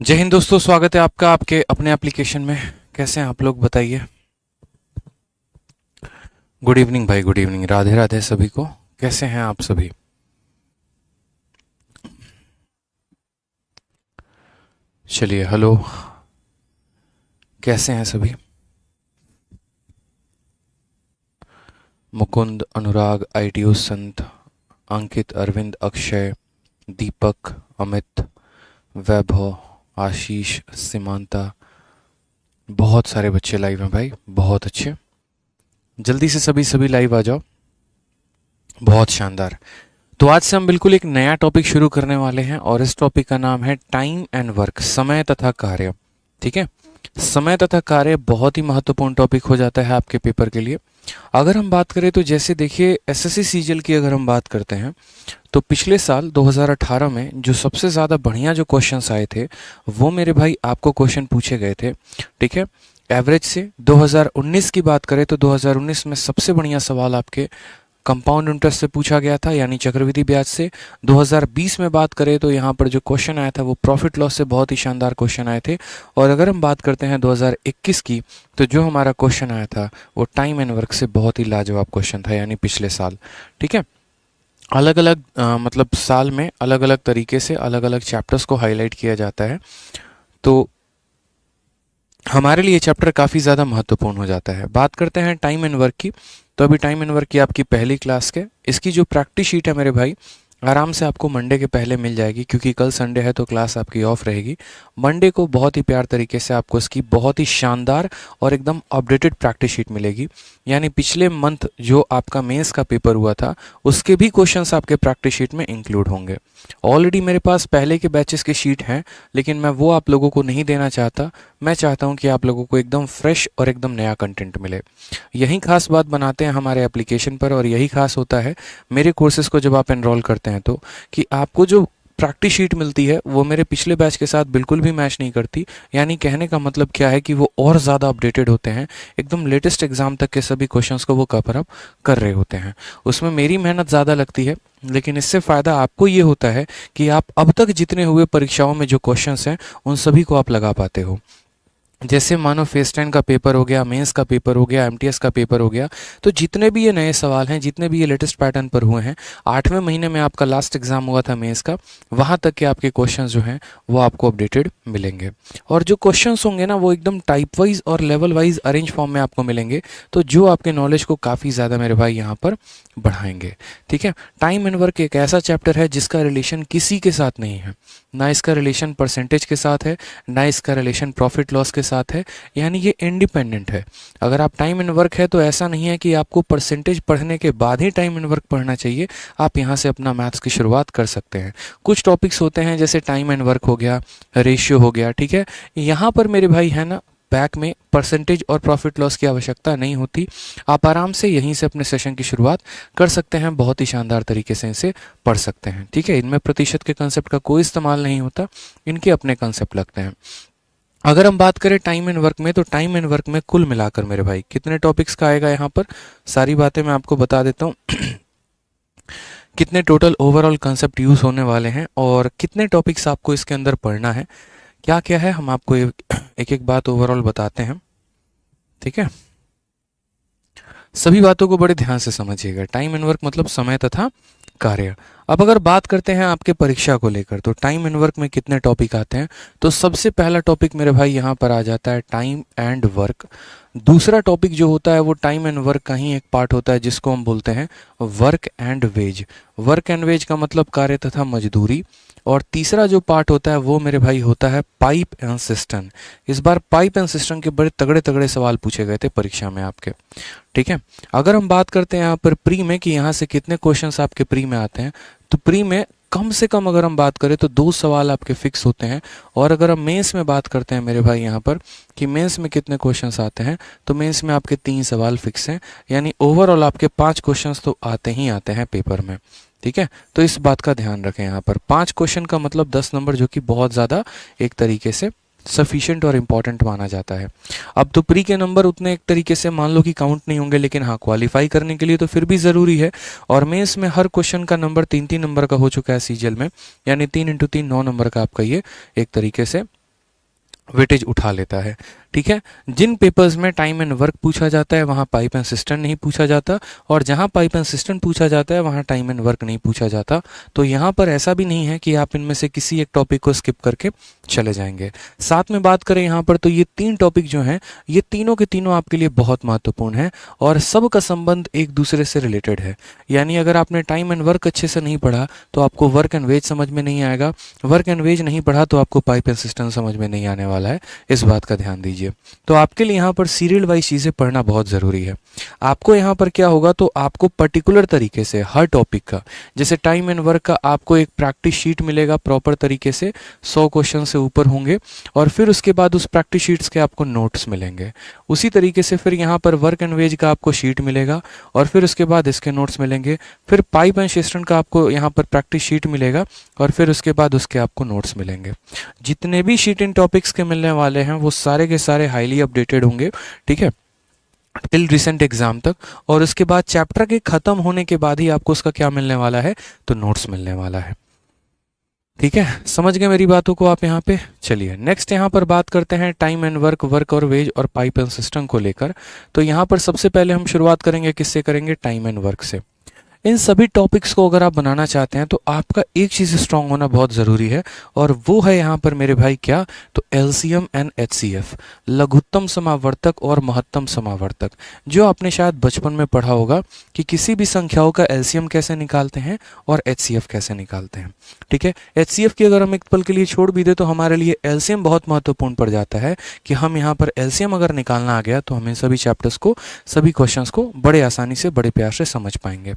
जय हिंद दोस्तों, स्वागत है आपका आपके अपने एप्लीकेशन में। कैसे हैं आप लोग, बताइए। गुड इवनिंग भाई, गुड इवनिंग, राधे राधे सभी को। कैसे हैं आप सभी? चलिए, हेलो। कैसे हैं सभी? मुकुंद, अनुराग, आईटीयू, संत, अंकित, अरविंद, अक्षय, दीपक, अमित, वैभव, आशीष, सीमांता। बहुत सारे बच्चे लाइव हैं भाई, बहुत अच्छे। जल्दी से सभी सभी लाइव आ जाओ। बहुत शानदार। तो आज से हम बिल्कुल एक नया टॉपिक शुरू करने वाले हैं और इस टॉपिक का नाम है टाइम एंड वर्क, समय तथा कार्य। ठीक है। समय तथा कार्य बहुत ही महत्वपूर्ण टॉपिक हो जाता है आपके पेपर के लिए। अगर हम बात करें तो जैसे देखिए, एसएससी सीजीएल की अगर हम बात करते हैं तो पिछले साल 2018 में जो सबसे ज़्यादा बढ़िया जो क्वेश्चंस आए थे वो मेरे भाई आपको क्वेश्चन पूछे गए थे। ठीक है। एवरेज से 2019 की बात करें तो 2019 में सबसे बढ़िया सवाल आपके कंपाउंड इंटरेस्ट से पूछा गया था, यानी चक्रवृद्धि ब्याज से। 2020 में बात करें तो यहाँ पर जो क्वेश्चन आया था वो प्रॉफिट लॉस से बहुत ही शानदार क्वेश्चन आए थे। और अगर हम बात करते हैं 2021 की, तो जो हमारा क्वेश्चन आया था वो टाइम एंड वर्क से बहुत ही लाजवाब क्वेश्चन था, यानी पिछले साल। ठीक है। अलग अलग मतलब साल में अलग अलग तरीके से अलग अलग चैप्टर्स को हाईलाइट किया जाता है। तो हमारे लिए चैप्टर काफ़ी ज़्यादा महत्वपूर्ण हो जाता है। बात करते हैं टाइम एंड वर्क की। तो अभी टाइम एंड वर्क की आपकी पहली क्लास के इसकी जो प्रैक्टिस शीट है मेरे भाई, आराम से आपको मंडे के पहले मिल जाएगी, क्योंकि कल संडे है तो क्लास आपकी ऑफ रहेगी। मंडे को बहुत ही प्यार तरीके से आपको इसकी बहुत ही शानदार और एकदम अपडेटेड प्रैक्टिस शीट मिलेगी। यानी पिछले मंथ जो आपका मेंस का पेपर हुआ था उसके भी क्वेश्चंस आपके प्रैक्टिस शीट में इंक्लूड होंगे। ऑलरेडी मेरे पास पहले के बैचेस की शीट हैं, लेकिन मैं वो आप लोगों को नहीं देना चाहता। मैं चाहता हूं कि आप लोगों को एकदम फ्रेश और एकदम नया कंटेंट मिले। यही खास बात बनाते हैं हमारे एप्लीकेशन पर, और यही खास होता है मेरे कोर्सेज को जब आप एनरोल करते हैं तो, कि आपको जो प्रैक्टिस शीट मिलती है वो मेरे पिछले बैच के साथ बिल्कुल भी मैच नहीं करती। यानी कहने का मतलब क्या है कि वो और ज़्यादा अपडेटेड होते हैं, एकदम लेटेस्ट एग्जाम तक के सभी क्वेश्चंस को वो कवर अप कर रहे होते हैं। उसमें मेरी मेहनत ज़्यादा लगती है, लेकिन इससे फ़ायदा आपको ये होता है कि आप अब तक जितने हुए परीक्षाओं में जो क्वेश्चंस हैं उन सभी को आप लगा पाते हो। जैसे मानो फेस 10 का पेपर हो गया, मेंस का पेपर हो गया, एमटीएस का पेपर हो गया, तो जितने भी ये नए सवाल हैं, जितने भी ये लेटेस्ट पैटर्न पर हुए हैं, 8वें महीने में आपका लास्ट एग्जाम हुआ था मेंस का, वहाँ तक के आपके क्वेश्चंस जो हैं वो आपको अपडेटेड मिलेंगे। और जो क्वेश्चंस होंगे ना वो एकदम टाइप वाइज और लेवल वाइज अरेंज फॉर्म में आपको मिलेंगे, तो जो आपके नॉलेज को काफ़ी ज़्यादा मेरे भाई यहाँ पर बढ़ाएंगे। ठीक है। टाइम एंड वर्क एक ऐसा चैप्टर है जिसका रिलेशन किसी के साथ नहीं है। ना इसका रिलेशन परसेंटेज के साथ है, ना इसका रिलेशन प्रॉफिट लॉस के साथ है। यानी ये इंडिपेंडेंट है। अगर आप टाइम एंड वर्क है तो ऐसा नहीं है कि आपको परसेंटेज पढ़ने के बाद ही टाइम एंड वर्क पढ़ना चाहिए। आप यहाँ से अपना मैथ्स की शुरुआत कर सकते हैं। कुछ टॉपिक्स होते हैं जैसे टाइम एंड वर्क हो गया, रेशियो हो गया। ठीक है। यहाँ पर मेरे भाई है ना, बैक में परसेंटेज और प्रॉफिट लॉस की आवश्यकता नहीं होती। आप आराम से यहीं से अपने सेशन की शुरुआत कर सकते हैं, बहुत ही शानदार तरीके से इसे पढ़ सकते हैं। ठीक है। इनमें प्रतिशत के कंसेप्ट का कोई इस्तेमाल नहीं होता, इनके अपने कंसेप्ट लगते हैं। अगर हम बात करें टाइम एंड वर्क में, तो टाइम एंड वर्क में कुल मिलाकर मेरे भाई कितने टॉपिक्स का आएगा यहाँ पर, सारी बातें मैं आपको बता देता हूँ। कितने टोटल ओवरऑल कंसेप्ट यूज होने वाले हैं और कितने टॉपिक्स आपको इसके अंदर पढ़ना है, क्या क्या है, हम आपको एक एक बात ओवरऑल बताते हैं। ठीक है। सभी बातों को बड़े ध्यान से समझिएगा। टाइम एंड वर्क मतलब समय तथा कार्य। अब अगर बात करते हैं आपके परीक्षा को लेकर, तो टाइम एंड वर्क में कितने टॉपिक आते हैं, तो सबसे पहला टॉपिक मेरे भाई यहाँ पर आ जाता है टाइम एंड वर्क। दूसरा टॉपिक जो होता है वो टाइम एंड वर्क का ही एक पार्ट होता है जिसको हम बोलते हैं work and wage. Work and wage का मतलब कार्य तथा मजदूरी। और तीसरा जो पार्ट होता है वो मेरे भाई होता है पाइप एंड सिस्टम। इस बार पाइप एंड सिस्टम के बड़े तगड़े तगड़े सवाल पूछे गए थे परीक्षा में आपके। ठीक है। अगर हम बात करते हैं यहाँ पर प्री में कि यहाँ से कितने क्वेश्चंस आपके प्री में आते हैं, तो प्री में कम से कम अगर हम बात करें तो 2 सवाल आपके फिक्स होते हैं। और अगर हम मेंस में बात करते हैं मेरे भाई यहाँ पर कि मेंस में कितने क्वेश्चंस आते हैं, तो मेंस में आपके 3 सवाल फिक्स हैं। यानी ओवरऑल आपके 5 क्वेश्चंस तो आते ही आते हैं पेपर में। ठीक है। तो इस बात का ध्यान रखें, यहाँ पर 5 क्वेश्चन का मतलब 10 नंबर, जो कि बहुत ज़्यादा एक तरीके से सफिशिएंट और इम्पॉर्टेंट माना जाता है। अब तो प्री के नंबर उतने एक तरीके से मान लो कि काउंट नहीं होंगे, लेकिन हाँ क्वालिफाई करने के लिए तो फिर भी ज़रूरी है। और मेंस में हर क्वेश्चन का नंबर 3-3 नंबर का हो चुका है सीजीएल में, यानी 3 × 3 9 नंबर का आपका ये एक तरीके से वेटेज उठा लेता है। ठीक है, जिन पेपर्स में टाइम एंड वर्क पूछा जाता है वहाँ पाइप एंड सिस्टम नहीं पूछा जाता, और जहाँ पाइप एंड सिस्टम पूछा जाता है वहाँ टाइम एंड वर्क नहीं पूछा जाता। तो यहाँ पर ऐसा भी नहीं है कि आप इनमें से किसी एक टॉपिक को स्किप करके चले जाएंगे। साथ में बात करें यहाँ पर तो ये 3 टॉपिक जो हैं ये तीनों के तीनों आपके लिए बहुत महत्वपूर्ण हैं और सबका संबंध एक दूसरे से रिलेटेड है। यानी अगर आपने टाइम एंड वर्क अच्छे से नहीं पढ़ा तो आपको वर्क एंड वेज समझ में नहीं आएगा, वर्क एंड वेज नहीं पढ़ा तो आपको पाइप एंड सिस्टम समझ में नहीं आने वाला है। इस बात का ध्यान दीजिए। तो आपके लिए यहाँ पर सीरियल वाइज चीज़ें पढ़ना बहुत ज़रूरी है। आपको यहाँ पर क्या होगा, तो आपको पर्टिकुलर तरीके से हर टॉपिक का, जैसे टाइम एंड वर्क का आपको एक प्रैक्टिस शीट मिलेगा प्रॉपर तरीके से, 100 क्वेश्चन से ऊपर होंगे, और फिर उसके बाद उस प्रैक्टिस शीट्स के आपको नोट्स मिलेंगे। उसी तरीके से फिर यहाँ पर वर्क एंड वेज का आपको शीट मिलेगा और फिर उसके बाद इसके नोट्स मिलेंगे। फिर पाइप एंड सिस्टम का आपको यहाँ पर प्रैक्टिस शीट मिलेगा और फिर उसके बाद उसके आपको नोट्स मिलेंगे। जितने भी शीट इन टॉपिक्स के मिलने वाले हैं वो सारे के सारे हाईली अपडेटेड होंगे। ठीक है, टिल रिसेंट एग्जाम तक। और उसके बाद चैप्टर के खत्म होने के बाद ही आपको उसका क्या मिलने वाला है, तो नोट्स मिलने वाला है। ठीक है, समझ गए मेरी बातों को आप यहाँ पे। चलिए नेक्स्ट यहाँ पर बात करते हैं टाइम एंड वर्क, वर्क और वेज और पाइप एंड सिस्टम को लेकर। तो यहाँ पर सबसे पहले हम शुरुआत करेंगे किससे, करेंगे टाइम एंड वर्क से। इन सभी टॉपिक्स को अगर आप बनाना चाहते हैं तो आपका एक चीज़ स्ट्रांग होना बहुत ज़रूरी है, और वो है यहाँ पर मेरे भाई क्या, तो एलसीएम एंड एचसीएफ, लघुत्तम समावर्तक और महत्तम समावर्तक। जो आपने शायद बचपन में पढ़ा होगा कि किसी भी संख्याओं का एलसीएम कैसे निकालते हैं और एचसीएफ कैसे निकालते हैं। ठीक है, एचसीएफ की अगर हम एक पल के लिए छोड़ भी दे तो हमारे लिए एलसीएम बहुत महत्वपूर्ण पड़ जाता है कि हम यहाँ पर एलसीएम अगर निकालना आ गया तो हम इन सभी चैप्टर्स को, सभी क्वेश्चंस को बड़े आसानी से, बड़े प्यार से समझ पाएंगे।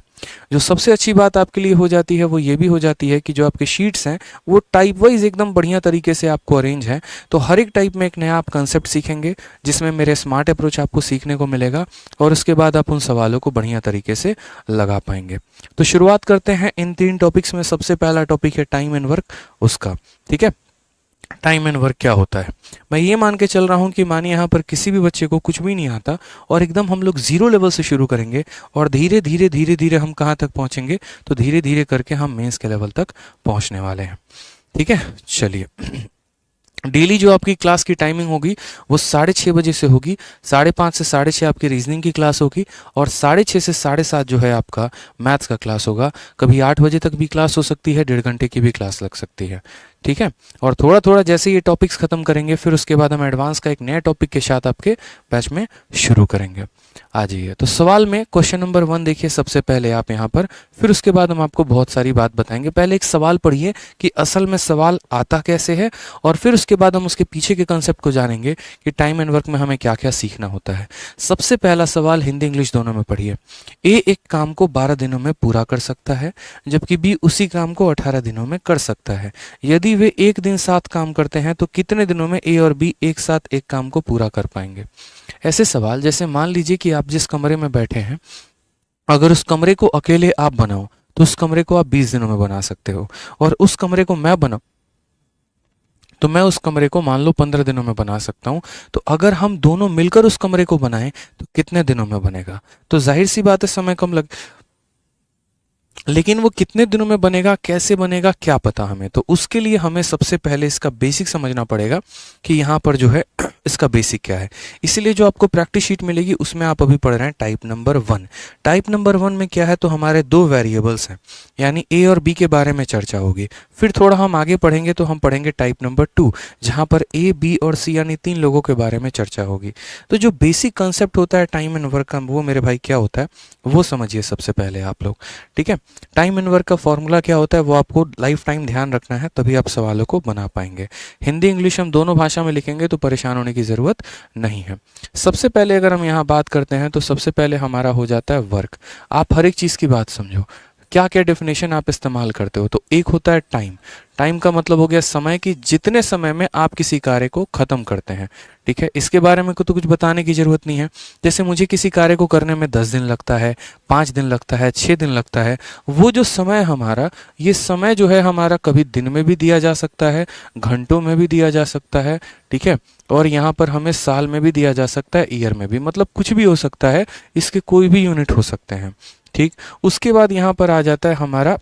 जो सबसे अच्छी बात आपके लिए हो जाती है वो ये भी हो जाती है कि जो आपके शीट्स हैं वो टाइप वाइज एकदम बढ़िया तरीके से आपको अरेंज है। तो हर एक टाइप में एक नया आप कंसेप्ट सीखेंगे जिसमें मेरे स्मार्ट अप्रोच आपको सीखने को मिलेगा, और उसके बाद आप उन सवालों को बढ़िया तरीके से लगा पाएंगे। तो शुरुआत करते हैं इन 3 टॉपिक्स में। सबसे पहला टॉपिक है टाइम एंड वर्क, उसका। ठीक है, टाइम एंड वर्क क्या होता है। मैं ये मान के चल रहा हूँ कि मानिए यहाँ पर किसी भी बच्चे को कुछ भी नहीं आता और एकदम हम लोग 0 लेवल से शुरू करेंगे और धीरे धीरे धीरे धीरे हम कहाँ तक पहुँचेंगे, तो धीरे धीरे करके हम मेंस के लेवल तक पहुँचने वाले हैं। ठीक है, चलिए डेली जो आपकी क्लास की टाइमिंग होगी वो 6:30 बजे से होगी। 5:30 से 6:30 आपकी रीजनिंग की क्लास होगी, और 6:30 से 7:30 जो है आपका मैथ्स का क्लास होगा। कभी 8 बजे तक भी क्लास हो सकती है, 1.5 घंटे की भी क्लास लग सकती है। ठीक है, और थोड़ा थोड़ा जैसे ये टॉपिक्स खत्म करेंगे फिर उसके बाद हम एडवांस का एक नया टॉपिक के साथ आपके बैच में शुरू करेंगे। आ जाइए, तो सवाल में क्वेश्चन नंबर 1 देखिए सबसे पहले आप यहाँ पर, फिर उसके बाद हम आपको बहुत सारी बात बताएंगे। पहले एक सवाल पढ़िए कि असल में सवाल आता कैसे है, और फिर उसके बाद हम उसके पीछे के कंसेप्ट को जानेंगे कि टाइम एंड वर्क में हमें क्या क्या सीखना होता है। सबसे पहला सवाल हिंदी इंग्लिश दोनों में पढ़िए। ए एक काम को 12 दिनों में पूरा कर सकता है, जबकि बी उसी काम को 18 दिनों में कर सकता है। यदि वे एक दिन साथ काम करते हैं तो कितने दिनों में ए और बी एक साथ एक काम को पूरा कर पाएंगे। ऐसे सवाल, जैसे मान लीजिए कि आप जिस कमरे में बैठे हैं, अगर उस कमरे को अकेले आप बनाओ तो उस कमरे को आप 20 दिनों में बना सकते हो, और उस कमरे को मैं बनाऊं तो मैं उस कमरे को मान लो 15 दिनों में बना सकता हूं। तो अगर हम दोनों मिलकर उस कमरे को बनाएं तो कितने दिनों में बनेगा। तो जाहिर सी बात है समय कम लग, लेकिन वो कितने दिनों में बनेगा, कैसे बनेगा, क्या पता हमें। तो उसके लिए हमें सबसे पहले इसका बेसिक समझना पड़ेगा कि यहाँ पर जो है इसका बेसिक क्या है। इसीलिए जो आपको प्रैक्टिस शीट मिलेगी उसमें आप अभी पढ़ रहे हैं टाइप नंबर 1। टाइप नंबर 1 में क्या है, तो हमारे 2 वेरिएबल्स हैं, यानी ए और बी के बारे में चर्चा होगी। फिर थोड़ा हम आगे पढ़ेंगे तो हम पढ़ेंगे टाइप नंबर 2, जहाँ पर ए, बी और सी यानी 3 लोगों के बारे में चर्चा होगी। तो जो बेसिक कंसेप्ट होता है टाइम एंड वर्क का, वो मेरे भाई क्या होता है वो समझिए सबसे पहले आप लोग। ठीक है, टाइम एंड वर्क का फॉर्मूला क्या होता है वो आपको लाइफ टाइम ध्यान रखना है, तभी आप सवालों को बना पाएंगे। हिंदी इंग्लिश हम दोनों भाषा में लिखेंगे तो परेशान होने की ज़रूरत नहीं है। सबसे पहले अगर हम यहाँ बात करते हैं तो सबसे पहले हमारा हो जाता है वर्क। आप हर एक चीज़ की बात समझो, क्या क्या डेफिनेशन आप इस्तेमाल करते हो। तो एक होता है टाइम। टाइम का मतलब हो गया समय, की जितने समय में आप किसी कार्य को खत्म करते हैं। ठीक है, इसके बारे में तो कुछ बताने की जरूरत नहीं है। जैसे मुझे किसी कार्य को करने में 10 दिन लगता है, 5 दिन लगता है, 6 दिन लगता है, वो जो समय हमारा, ये समय जो है हमारा कभी दिन में भी दिया जा सकता है, घंटों में भी दिया जा सकता है। ठीक है, और यहाँ पर हमें साल में भी दिया जा सकता है, ईयर में भी, मतलब कुछ भी हो सकता है, इसके कोई भी यूनिट हो सकते हैं। ठीक, उसके बाद यहाँ पर आ जाता है हमारा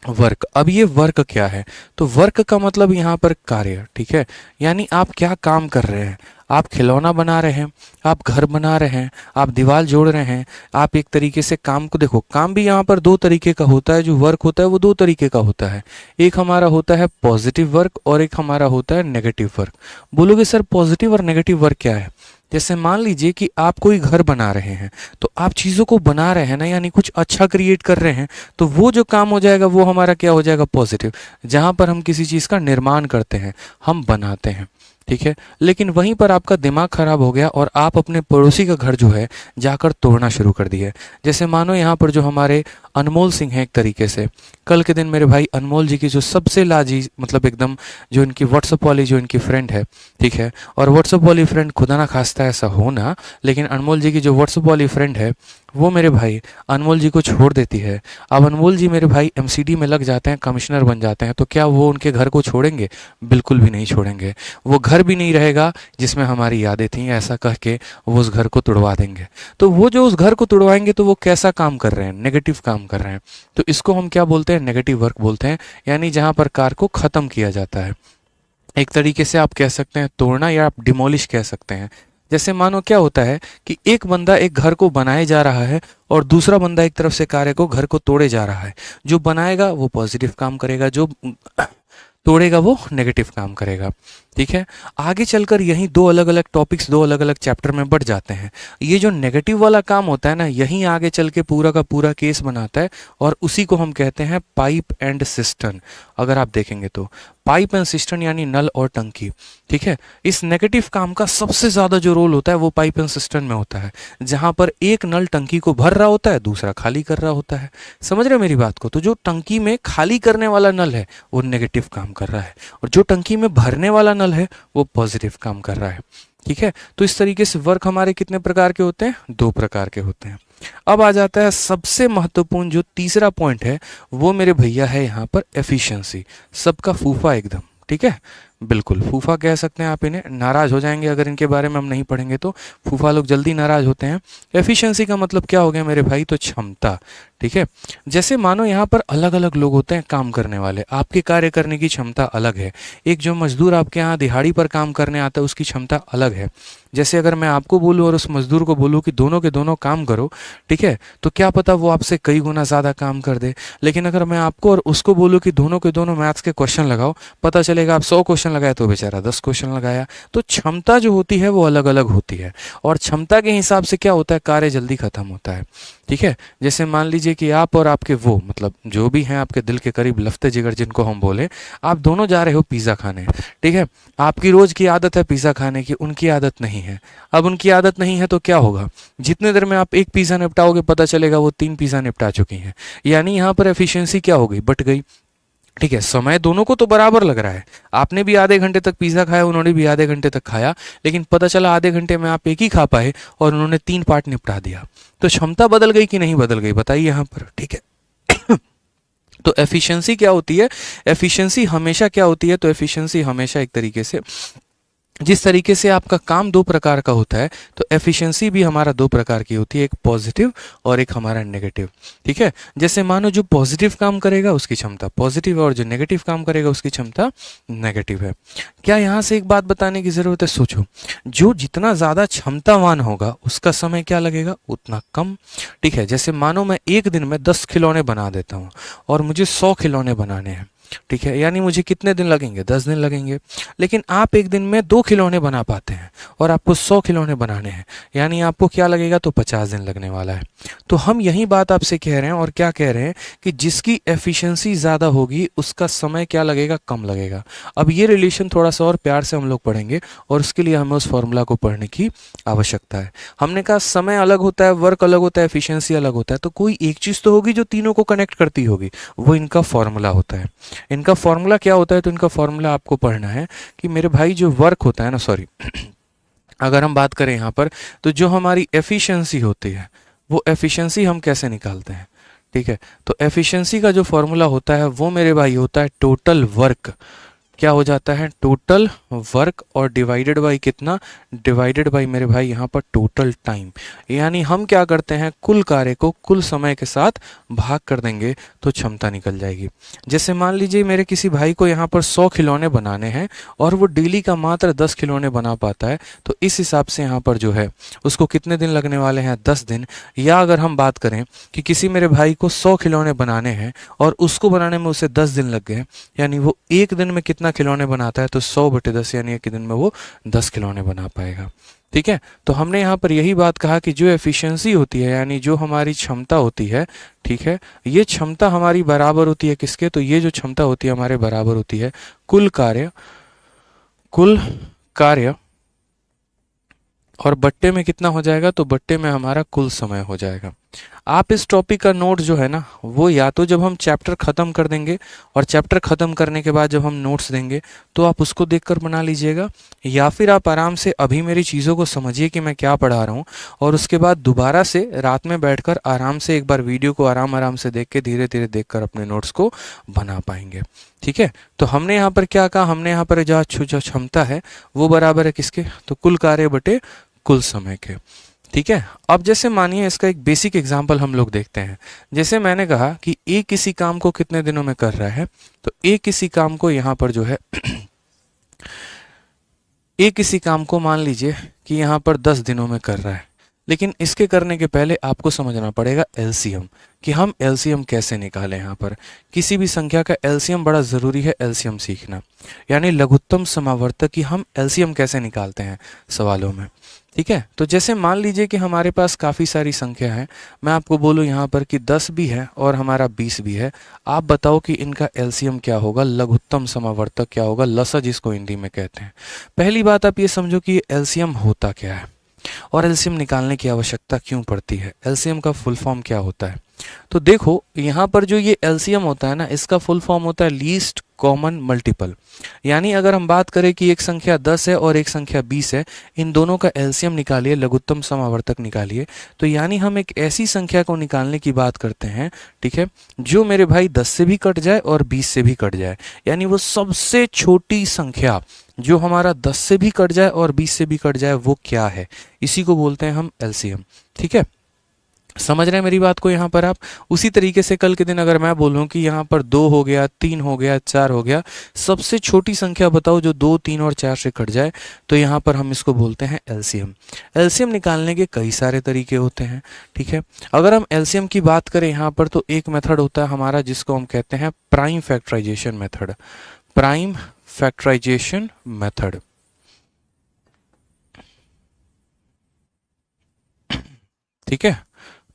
वर्क। अब ये वर्क क्या है? तो वर्क का मतलब यहाँ पर कार्य, ठीक है, यानी आप क्या काम कर रहे हैं। आप खिलौना बना रहे हैं, आप घर बना रहे हैं, आप दीवार जोड़ रहे हैं, आप एक तरीके से काम को देखो। काम भी यहाँ पर दो तरीके का होता है, जो वर्क होता है वो दो तरीके का होता है। एक हमारा होता है पॉजिटिव वर्क और एक हमारा होता है नेगेटिव वर्क। बोलोगे सर पॉजिटिव और नेगेटिव वर्क क्या है? जैसे मान लीजिए कि आप कोई घर बना रहे हैं, तो आप चीज़ों को बना रहे हैं ना, यानी कुछ अच्छा क्रिएट कर रहे हैं, तो वो जो काम हो जाएगा वो हमारा क्या हो जाएगा? पॉजिटिव। जहाँ पर हम किसी चीज़ का निर्माण करते हैं, हम बनाते हैं, ठीक है। लेकिन वहीं पर आपका दिमाग खराब हो गया और आप अपने पड़ोसी का घर जो है जाकर तोड़ना शुरू कर दिया। जैसे मानो यहाँ पर जो हमारे अनमोल सिंह हैं, एक तरीके से कल के दिन मेरे भाई अनमोल जी की जो सबसे लाजी मतलब एकदम जो इनकी व्हाट्सअप वाली जो इनकी फ्रेंड है, ठीक है, और व्हाट्सअप वाली फ्रेंड खुदा ना खास्ता ऐसा होना, लेकिन अनमोल जी की जो व्हाट्सअप वाली फ्रेंड है वो मेरे भाई अनमोल जी को छोड़ देती है। अब अनमोल जी मेरे भाई एमसीडी में लग जाते हैं, कमिश्नर बन जाते हैं, तो क्या वो उनके घर को छोड़ेंगे? बिल्कुल भी नहीं छोड़ेंगे। वो घर भी नहीं रहेगा जिसमें हमारी यादें थीं, ऐसा कह के वो उस घर को तुड़वा देंगे। तो वो जो उस घर को तुड़वाएंगे तो वो कैसा काम कर रहे हैं? नेगेटिव काम कर रहे हैं। तो इसको हम क्या बोलते हैं? नेगेटिव वर्क बोलते हैं, यानी जहाँ पर कार को ख़त्म किया जाता है। एक तरीके से आप कह सकते हैं तोड़ना, या आप डिमोलिश कह सकते हैं। जैसे मानो क्या होता है कि एक बंदा एक घर को बनाए जा रहा है और दूसरा बंदा एक तरफ से कार्य को घर को तोड़े जा रहा है। जो बनाएगा वो पॉजिटिव काम करेगा, जो तोड़ेगा वो नेगेटिव काम करेगा, ठीक है। आगे चलकर यही दो अलग अलग टॉपिक्स दो अलग अलग चैप्टर में बढ़ जाते हैं। ये जो नेगेटिव वाला काम होता है ना, यही आगे चल के पूरा का पूरा केस बनाता है, और उसी को हम कहते हैं पाइप एंड सिस्टर्न। अगर आप देखेंगे तो पाइप एंड सिस्टर्न यानी नल और टंकी, ठीक है। इस नेगेटिव काम का सबसे ज़्यादा जो रोल होता है वो पाइप एंड सिस्टर्न में होता है, जहाँ पर एक नल टंकी को भर रहा होता है, दूसरा खाली कर रहा होता है। समझ रहे हो मेरी बात को? तो जो टंकी में खाली करने वाला नल है वो नेगेटिव काम कर रहा है, और जो टंकी में भरने वाला नल है वो पॉजिटिव काम कर रहा है, ठीक है। तो इस तरीके से वर्क हमारे कितने प्रकार के होते हैं? दो प्रकार के होते हैं। अब आ जाता है सबसे महत्वपूर्ण जो तीसरा पॉइंट है, वो मेरे भैया है यहाँ पर एफिशिएंसी। सबका फूफा एकदम, ठीक है, बिल्कुल फूफा कह सकते हैं आप इन्हें। नाराज हो जाएंगे अगर इनके बारे में हम नहीं पढ़ेंगे तो, फूफा लोग जल्दी नाराज होते हैं। एफिशिएंसी का मतलब क्या हो गया मेरे भाई? तो क्षमता, ठीक है। जैसे मानो यहाँ पर अलग अलग लोग होते हैं काम करने वाले, आपके कार्य करने की क्षमता अलग है। एक जो मजदूर आपके यहाँ दिहाड़ी पर काम करने आता है उसकी क्षमता अलग है। जैसे अगर मैं आपको बोलूँ और उस मजदूर को बोलूँ कि दोनों के दोनों काम करो, ठीक है, तो क्या पता वो आपसे कई गुना ज़्यादा काम कर दे। लेकिन अगर मैं आपको और उसको बोलूँ कि दोनों के दोनों मैथ्स के क्वेश्चन लगाओ, पता चलेगा आप 100 क्वेश्चन लगाए तो बेचारा 10 क्वेश्चन लगाया। तो क्षमता जो होती है वो अलग अलग होती है, और क्षमता के हिसाब से क्या होता है? कार्य जल्दी खत्म होता है, ठीक है। जैसे मान लीजिए कि आप और आपके वो मतलब जो भी हैं आपके दिल के करीब लफ्ते जिगर जिनको हम बोले, आप दोनों जा रहे हो पिज़्ज़ा खाने, ठीक है। आपकी रोज़ की आदत है पिज़्ज़ा खाने की, उनकी आदत नहीं है। अब उनकी आदत नहीं है तो क्या होगा? जितने देर में आप एक पिज़्ज़ा निपटाओगे पता चलेगा वो 3 पिज़्ज़ा निपटा चुकी हैं। यानी यहाँ पर एफिशिएंसी क्या हो गई? बट गई, ठीक है। समय दोनों को तो बराबर लग रहा है, आपने भी आधे घंटे तक पिज़्ज़ा खाया, उन्होंने भी आधे घंटे तक खाया, लेकिन पता चला आधे घंटे में आप एक ही खा पाए और उन्होंने 3 पार्ट निपटा दिया। तो क्षमता बदल गई कि नहीं बदल गई? बताइए यहाँ पर, ठीक है। तो एफिशिएंसी क्या होती है? एफिशिएंसी हमेशा क्या होती है? तो एफिशिएंसी हमेशा एक तरीके से, जिस तरीके से आपका काम दो प्रकार का होता है, तो एफिशिएंसी भी हमारा दो प्रकार की होती है, एक पॉजिटिव और एक हमारा नेगेटिव, ठीक है। जैसे मानो जो पॉजिटिव काम करेगा उसकी क्षमता पॉजिटिव, और जो नेगेटिव काम करेगा उसकी क्षमता नेगेटिव है। क्या यहाँ से एक बात बताने की ज़रूरत है? सोचो, जो जितना ज़्यादा क्षमतावान होगा उसका समय क्या लगेगा? उतना कम, ठीक है। जैसे मानो मैं एक दिन में 10 खिलौने बना देता हूँ और मुझे 100 खिलौने बनाने हैं, ठीक है, यानी मुझे कितने दिन लगेंगे? 10 दिन लगेंगे। लेकिन आप एक दिन में 2 खिलौने बना पाते हैं और आपको 100 खिलौने बनाने हैं, यानी आपको क्या लगेगा? तो 50 दिन लगने वाला है। तो हम यही बात आपसे कह रहे हैं, और क्या कह रहे हैं कि जिसकी एफिशिएंसी ज़्यादा होगी उसका समय क्या लगेगा? कम लगेगा। अब ये रिलेशन थोड़ा सा और प्यार से हम लोग पढ़ेंगे, और उसके लिए हमें उस फॉर्मूला को पढ़ने की आवश्यकता है। हमने कहा समय अलग होता है, वर्क अलग होता है, एफिशिएंसी अलग होता है, तो कोई एक चीज़ तो होगी जो तीनों को कनेक्ट करती होगी, वो इनका फॉर्मूला होता है। इनका फॉर्मूला क्या होता है? तो इनका फॉर्मूला आपको पढ़ना है कि मेरे भाई जो वर्क होता है ना, सॉरी अगर हम बात करें यहाँ पर, तो जो हमारी एफिशिएंसी होती है वो एफिशिएंसी हम कैसे निकालते हैं, ठीक है। तो एफिशिएंसी का जो फॉर्मूला होता है वो मेरे भाई होता है टोटल वर्क, क्या हो जाता है, टोटल वर्क और डिवाइडेड बाई कितना, डिवाइडेड बाई मेरे भाई यहाँ पर टोटल टाइम। यानी हम क्या करते हैं, कुल कार्य को कुल समय के साथ भाग कर देंगे तो क्षमता निकल जाएगी। जैसे मान लीजिए मेरे किसी भाई को यहाँ पर 100 खिलौने बनाने हैं और वो डेली का मात्र 10 खिलौने बना पाता है, तो इस हिसाब से यहाँ पर जो है उसको कितने दिन लगने वाले हैं, 10 दिन। या अगर हम बात करें कि किसी मेरे भाई को 100 खिलौने बनाने हैं और उसको बनाने में उसे 10 दिन लग गए, यानी वो एक दिन में कितना खिलौने बनाता है, तो 100/10 यानी एक दिन में वो 10 खिलौने बना पाएगा। ठीक है, तो हमने यहाँ पर यही बात कहा कि जो एफिशिएंसी होती है यानी जो हमारी क्षमता होती है, ठीक है, ये क्षमता हमारी बराबर होती है किसके, तो ये जो क्षमता होती है हमारे बराबर होती है कुल कार्य और बट्टे में कितना हो जाएगा, तो बट्टे में हमारा कुल समय हो जाएगा। आप इस टॉपिक का नोट जो है ना वो या तो जब हम चैप्टर खत्म कर देंगे और चैप्टर खत्म करने के बाद जब हम नोट्स देंगे तो आप उसको देखकर बना लीजिएगा, या फिर आप आराम से अभी मेरी चीज़ों को समझिए कि मैं क्या पढ़ा रहा हूँ और उसके बाद दोबारा से रात में बैठकर आराम से एक बार वीडियो को आराम से देख के धीरे धीरे देखकर अपने नोट्स को बना पाएंगे। ठीक है, तो हमने यहाँ पर क्या कहा, हमने यहाँ पर जो क्षमता है वो बराबर है किसके, तो कुल कार्य बटे कुल समय के। ठीक है, अब जैसे मानिए इसका एक बेसिक एग्जांपल हम लोग देखते हैं। जैसे मैंने कहा कि ए किसी काम को कितने दिनों में कर रहा है, तो ए किसी काम को यहाँ पर जो है ए किसी काम को मान लीजिए कि यहाँ पर 10 दिनों में कर रहा है, लेकिन इसके करने के पहले आपको समझना पड़ेगा एलसीएम, कि हम एलसीएम कैसे निकालें। यहाँ पर किसी भी संख्या का एलसीएम बड़ा ज़रूरी है, एलसीएम सीखना, यानी लघुत्तम समावर्तक की हम एलसीएम कैसे निकालते हैं सवालों में। ठीक है, तो जैसे मान लीजिए कि हमारे पास काफ़ी सारी संख्या है, मैं आपको बोलूँ यहाँ पर कि 10 भी है और हमारा 20 भी है, आप बताओ कि इनका एलसीएम क्या होगा, लघुत्तम समावर्तक क्या होगा, लसा जिसको हिंदी में कहते हैं। पहली बात आप ये समझो कि एलसीएम होता क्या है और एलसीएम निकालने की आवश्यकता क्यों पड़ती है, एलसीएम का फुल फॉर्म क्या होता है। तो देखो यहाँ पर जो ये एलसीएम होता है ना, इसका फुल फॉर्म होता है लीस्ट कॉमन मल्टीपल। यानी अगर हम बात करें कि एक संख्या 10 है और एक संख्या 20 है, इन दोनों का एलसीएम निकालिए, लघुत्तम समावर्तक निकालिए, तो यानी हम एक ऐसी संख्या को निकालने की बात करते हैं, ठीक है, जो मेरे भाई 10 से भी कट जाए और 20 से भी कट जाए, यानी वो सबसे छोटी संख्या जो हमारा 10 से भी कट जाए और 20 से भी कट जाए वो क्या है, इसी को बोलते हैं हम एलसीएम। ठीक है, समझ रहे हैं मेरी बात को यहाँ पर आप। उसी तरीके से कल के दिन अगर मैं बोलूँ कि यहाँ पर 2 हो गया, 3 हो गया, 4 हो गया, सबसे छोटी संख्या बताओ जो 2, 3 और 4 से कट जाए, तो यहाँ पर हम इसको बोलते हैं एलसीएम। एलसीएम निकालने के कई सारे तरीके होते हैं। ठीक है, अगर हम एलसीएम की बात करें यहाँ पर, तो एक मेथड होता है हमारा जिसको हम कहते हैं prime factorization method. Prime factorization method, ठीक है,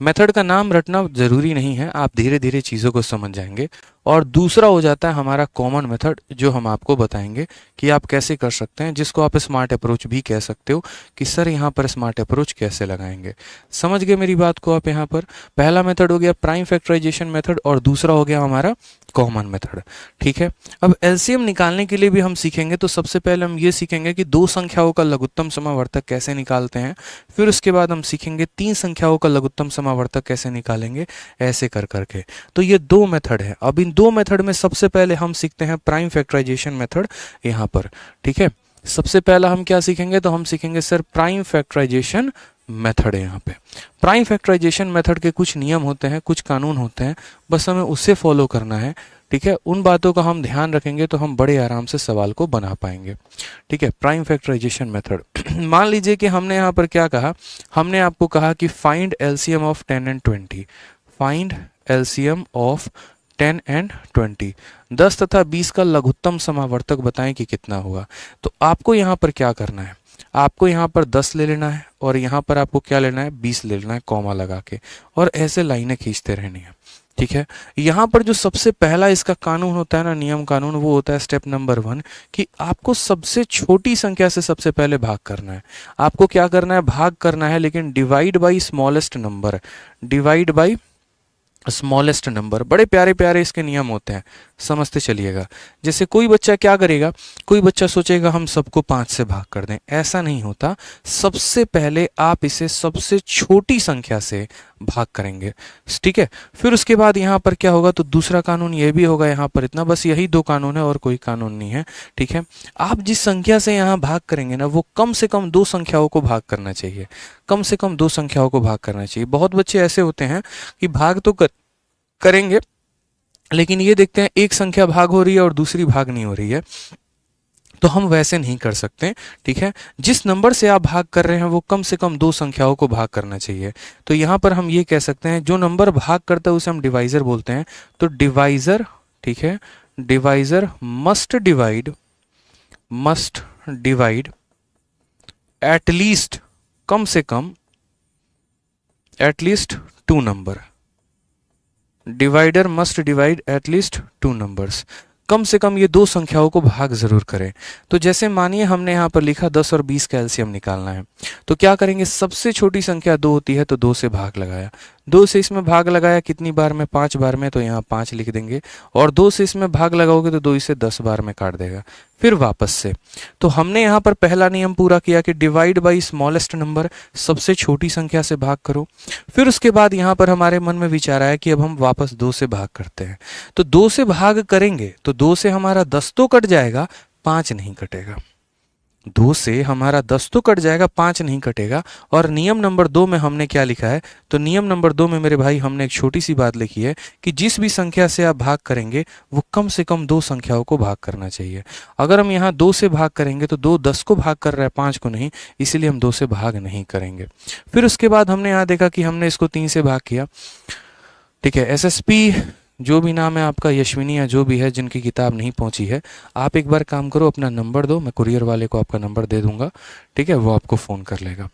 मेथड का नाम रटना जरूरी नहीं है, आप धीरे धीरे चीज़ों को समझ जाएंगे। और दूसरा हो जाता है हमारा कॉमन मेथड, जो हम आपको बताएंगे कि आप कैसे कर सकते हैं, जिसको आप स्मार्ट अप्रोच भी कह सकते हो कि सर यहाँ पर स्मार्ट अप्रोच कैसे लगाएंगे। समझ गए मेरी बात को आप। यहाँ पर पहला मेथड हो गया प्राइम फैक्टराइजेशन मेथड और दूसरा हो गया हमारा कॉमन मेथड। ठीक है, अब एलसीएम निकालने के लिए भी हम सीखेंगे, तो सबसे पहले हम ये सीखेंगे कि 2 संख्याओं का लघुत्तम समावर्तक कैसे निकालते हैं, फिर उसके बाद हम सीखेंगे 3 संख्याओं का लघुत्तम समावर्तक कैसे निकालेंगे, ऐसे कर करके। तो ये 2 मेथड है। अब इन 2 मेथड में सबसे पहले हम सीखते हैं प्राइम फैक्टराइजेशन मेथड यहाँ पर। ठीक है, सबसे पहला हम क्या सीखेंगे, तो हम सीखेंगे सर प्राइम फैक्टराइजेशन मेथड है। यहाँ पे प्राइम फैक्टराइजेशन मेथड के कुछ नियम होते हैं, कुछ कानून होते हैं, बस हमें उससे फॉलो करना है। ठीक है, उन बातों का हम ध्यान रखेंगे तो हम बड़े आराम से सवाल को बना पाएंगे। ठीक है, प्राइम फैक्टराइजेशन मेथड मान लीजिए कि हमने यहाँ पर क्या कहा, हमने आपको कहा कि find LCM of 10 and 20। Find LCM of 10 and 20, 10 तथा 20 का लघुत्तम समावर्तक बताएं कि कितना होगा। तो आपको यहाँ पर क्या करना है, आपको यहाँ पर 10 ले लेना है और यहाँ पर आपको क्या लेना है, 20 ले लेना है कॉमा लगा के, और ऐसे लाइनें खींचते रहनी है। ठीक है, यहाँ पर जो सबसे पहला इसका कानून होता है ना, नियम कानून, वो होता है स्टेप नंबर 1 कि आपको सबसे छोटी संख्या से सबसे पहले भाग करना है। आपको क्या करना है, भाग करना है, लेकिन divide by smallest number, divide by smallest number. बड़े प्यारे प्यारे इसके नियम होते हैं, समझते चलिएगा। जैसे कोई बच्चा क्या करेगा, कोई बच्चा सोचेगा हम सबको 5 से भाग कर दें, ऐसा नहीं होता। सबसे पहले आप इसे सबसे छोटी संख्या से भाग करेंगे, ठीक है। फिर उसके बाद यहाँ पर क्या होगा, तो दूसरा कानून ये भी होगा यहाँ पर इतना, बस यही 2 कानून है और कोई कानून नहीं है, ठीक है। आप जिस संख्या से यहाँ भाग करेंगे ना, वो कम से कम 2 संख्याओं को भाग करना चाहिए, कम से कम 2 संख्याओं को भाग करना चाहिए। बहुत बच्चे ऐसे होते हैं कि भाग तो करेंगे, लेकिन ये देखते हैं एक संख्या भाग हो रही है और दूसरी भाग नहीं हो रही है, तो हम वैसे नहीं कर सकते, ठीक है। जिस नंबर से आप भाग कर रहे हैं वो कम से कम 2 संख्याओं को भाग करना चाहिए। तो यहाँ पर हम ये कह सकते हैं, जो नंबर भाग करता है उसे हम डिवाइजर बोलते हैं। तो डिवाइजर, ठीक है, डिवाइजर मस्ट डिवाइड एटलीस्ट, कम से कम at least 2 number. Divider must divide at least 2 numbers. कम से कम ये 2 संख्याओं को भाग जरूर करें। तो जैसे मानिए हमने यहाँ पर लिखा 10 और 20 का एलसीएम निकालना है, तो क्या करेंगे, सबसे छोटी संख्या 2 होती है, तो 2 से भाग लगाया, 2 से इसमें भाग लगाया कितनी बार में, 5 बार में, तो यहाँ 5 लिख देंगे। और 2 से इसमें भाग लगाओगे तो 2 इसे 10 बार में काट देगा, फिर वापस से। तो हमने यहाँ पर पहला नियम पूरा किया कि डिवाइड बाई स्मॉलेस्ट नंबर, सबसे छोटी संख्या से भाग करो। फिर उसके बाद यहाँ पर हमारे मन में विचार आया कि अब हम वापस 2 से भाग करते हैं। तो 2 से भाग करेंगे तो 2 से हमारा 10 तो कट जाएगा, 5 नहीं कटेगा। 2 से हमारा 10 तो कट जाएगा, 5 नहीं कटेगा। और नियम नंबर 2 में हमने क्या लिखा है, तो नियम नंबर 2 में मेरे भाई हमने एक छोटी सी बात लिखी है कि जिस भी संख्या से आप भाग करेंगे वो कम से कम 2 संख्याओं को भाग करना चाहिए। अगर हम यहाँ 2 से भाग करेंगे तो 2 10 को भाग कर रहा है, 5 को नहीं, इसीलिए हम 2 से भाग नहीं करेंगे। फिर उसके बाद हमने यहाँ देखा कि हमने इसको 3 से भाग किया, ठीक है। एसएसपी जो भी नाम है आपका, यशविनी या जो भी है, जिनकी किताब नहीं पहुंची है, आप एक बार काम करो, अपना नंबर दो, मैं कुरियर वाले को आपका नंबर दे दूंगा, ठीक है, वो आपको फ़ोन कर लेगा।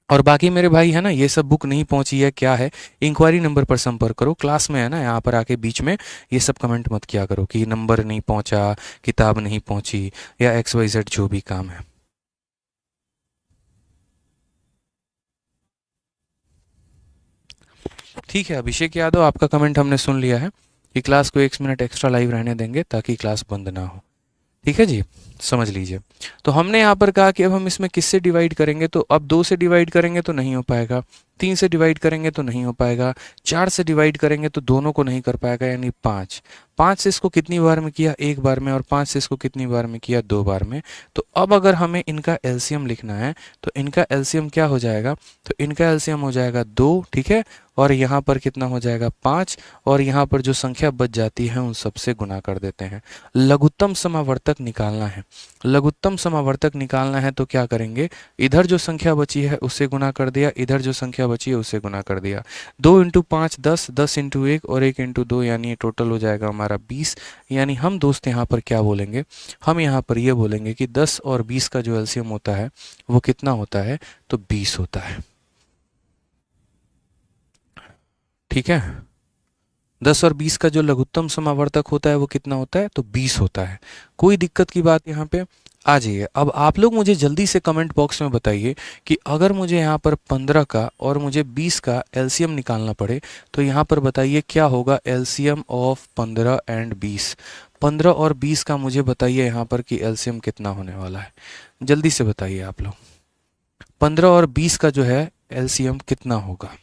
और बाकी मेरे भाई है ना, ये सब बुक नहीं पहुंची है, क्या है, इंक्वायरी नंबर पर संपर्क करो। क्लास में है ना, यहाँ पर आके बीच में ये सब कमेंट मत किया करो कि नंबर नहीं पहुंचा, किताब नहीं पहुंची, या XYZ जो भी काम है। ठीक है, अभिषेक यादव, आपका कमेंट हमने सुन लिया है कि क्लास को 1 मिनट एक्स्ट्रा लाइव रहने देंगे ताकि क्लास बंद ना हो, ठीक है जी, समझ लीजिए। तो हमने यहाँ पर कहा कि अब हम इसमें किससे डिवाइड करेंगे, तो अब 2 से डिवाइड करेंगे तो नहीं हो पाएगा, 3 से डिवाइड करेंगे तो नहीं हो पाएगा, 4 से डिवाइड करेंगे तो दोनों को नहीं कर पाएगा, यानी 5। 5 से इसको कितनी बार में किया, 1 बार में, और 5 से इसको कितनी बार में किया, 2 बार में। तो अब अगर हमें इनका एलसीएम लिखना है तो इनका एलसीएम क्या हो जाएगा, तो इनका एलसीएम हो जाएगा 2, ठीक है। और यहाँ पर कितना हो जाएगा, 5। और यहाँ पर जो संख्या बच जाती है उन सबसे गुना कर देते हैं। लघुत्तम समावर्तक निकालना है, लघुत्तम समावर्तक निकालना है तो क्या करेंगे, इधर जो संख्या बची है उससे गुना कर दिया, इधर जो संख्या बची है उससे गुना कर दिया। 2 इंटू 5 10, 10 इंटू 1 और 1 इंटू 2, यानी टोटल हो जाएगा हमारा 20। यानी हम दोस्त यहाँ पर क्या बोलेंगे, हम यहाँ पर ये बोलेंगे कि 10 और 20 का जो एलसीएम होता है वो कितना होता है, तो 20 होता है, ठीक है। 10 और 20 का जो लघुत्तम समावर्तक होता है वो कितना होता है, तो 20 होता है। कोई दिक्कत की बात यहाँ पे आ जाइए। अब आप लोग मुझे जल्दी से कमेंट बॉक्स में बताइए कि अगर मुझे यहाँ पर 15 का और मुझे 20 का एलसीएम निकालना पड़े तो यहाँ पर बताइए क्या होगा एलसीएम ऑफ 15 एंड 20। 15 और 20 का मुझे बताइए यहाँ पर कि एलसीएम कितना होने वाला है, जल्दी से बताइए आप लोग। 15 और 20 का जो है एलसीएम कितना होगा,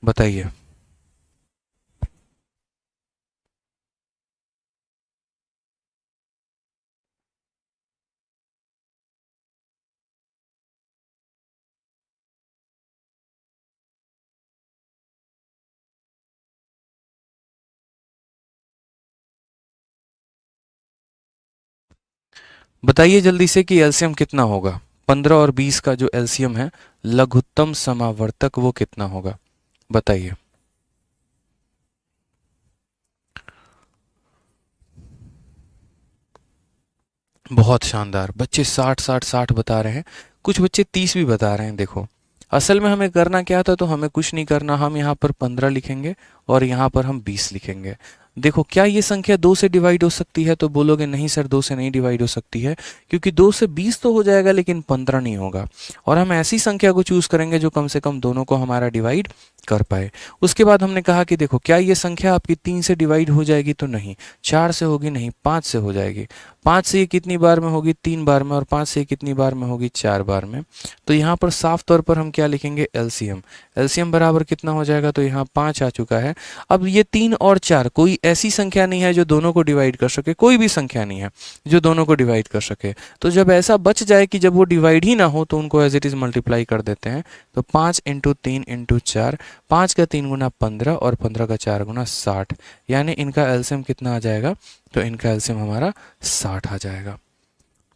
बताइए। बताइए जल्दी से कि एलसीएम कितना होगा। 15 और 20 का जो एलसीएम है, लघुत्तम समावर्तक, वो कितना होगा, बताइए। बहुत शानदार, बच्चे 60 60 60 बता रहे हैं, कुछ बच्चे 30 भी बता रहे हैं। देखो असल में हमें करना क्या था, तो हमें कुछ नहीं करना, हम यहाँ पर 15 लिखेंगे और यहाँ पर हम 20 लिखेंगे। देखो क्या ये संख्या 2 से डिवाइड हो सकती है, तो बोलोगे नहीं सर 2 से नहीं डिवाइड हो सकती है, क्योंकि 2 से 20 तो हो जाएगा लेकिन 15 नहीं होगा। और हम ऐसी संख्या को चूज करेंगे जो कम से कम दोनों को हमारा डिवाइड कर पाए। उसके बाद हमने कहा कि देखो क्या ये संख्या आपकी 3 से डिवाइड हो जाएगी, तो नहीं। 4 से होगी, नहीं। 5 से हो जाएगी। 5 से ये कितनी बार में होगी, 3 बार में। और 5 से ये कितनी बार में होगी, 4 बार में। तो यहाँ पर साफ तौर पर हम क्या लिखेंगे, एलसीएम। एलसीएम बराबर कितना हो जाएगा, तो यहाँ 5 आ चुका है। अब ये 3 और 4 कोई ऐसी संख्या नहीं है जो दोनों को डिवाइड कर सके, कोई भी संख्या नहीं है जो दोनों को डिवाइड कर सके। तो जब ऐसा बच जाए कि जब वो डिवाइड ही ना हो, तो उनको एज इट इज मल्टीप्लाई कर देते हैं। तो 5 इंटू 3 इंटू 4, 5 का 3 गुना 15 और 15 का 4 गुना 60, यानी इनका एलसीएम कितना आ जाएगा, तो इनका एलसीएम हमारा 60 आ जाएगा।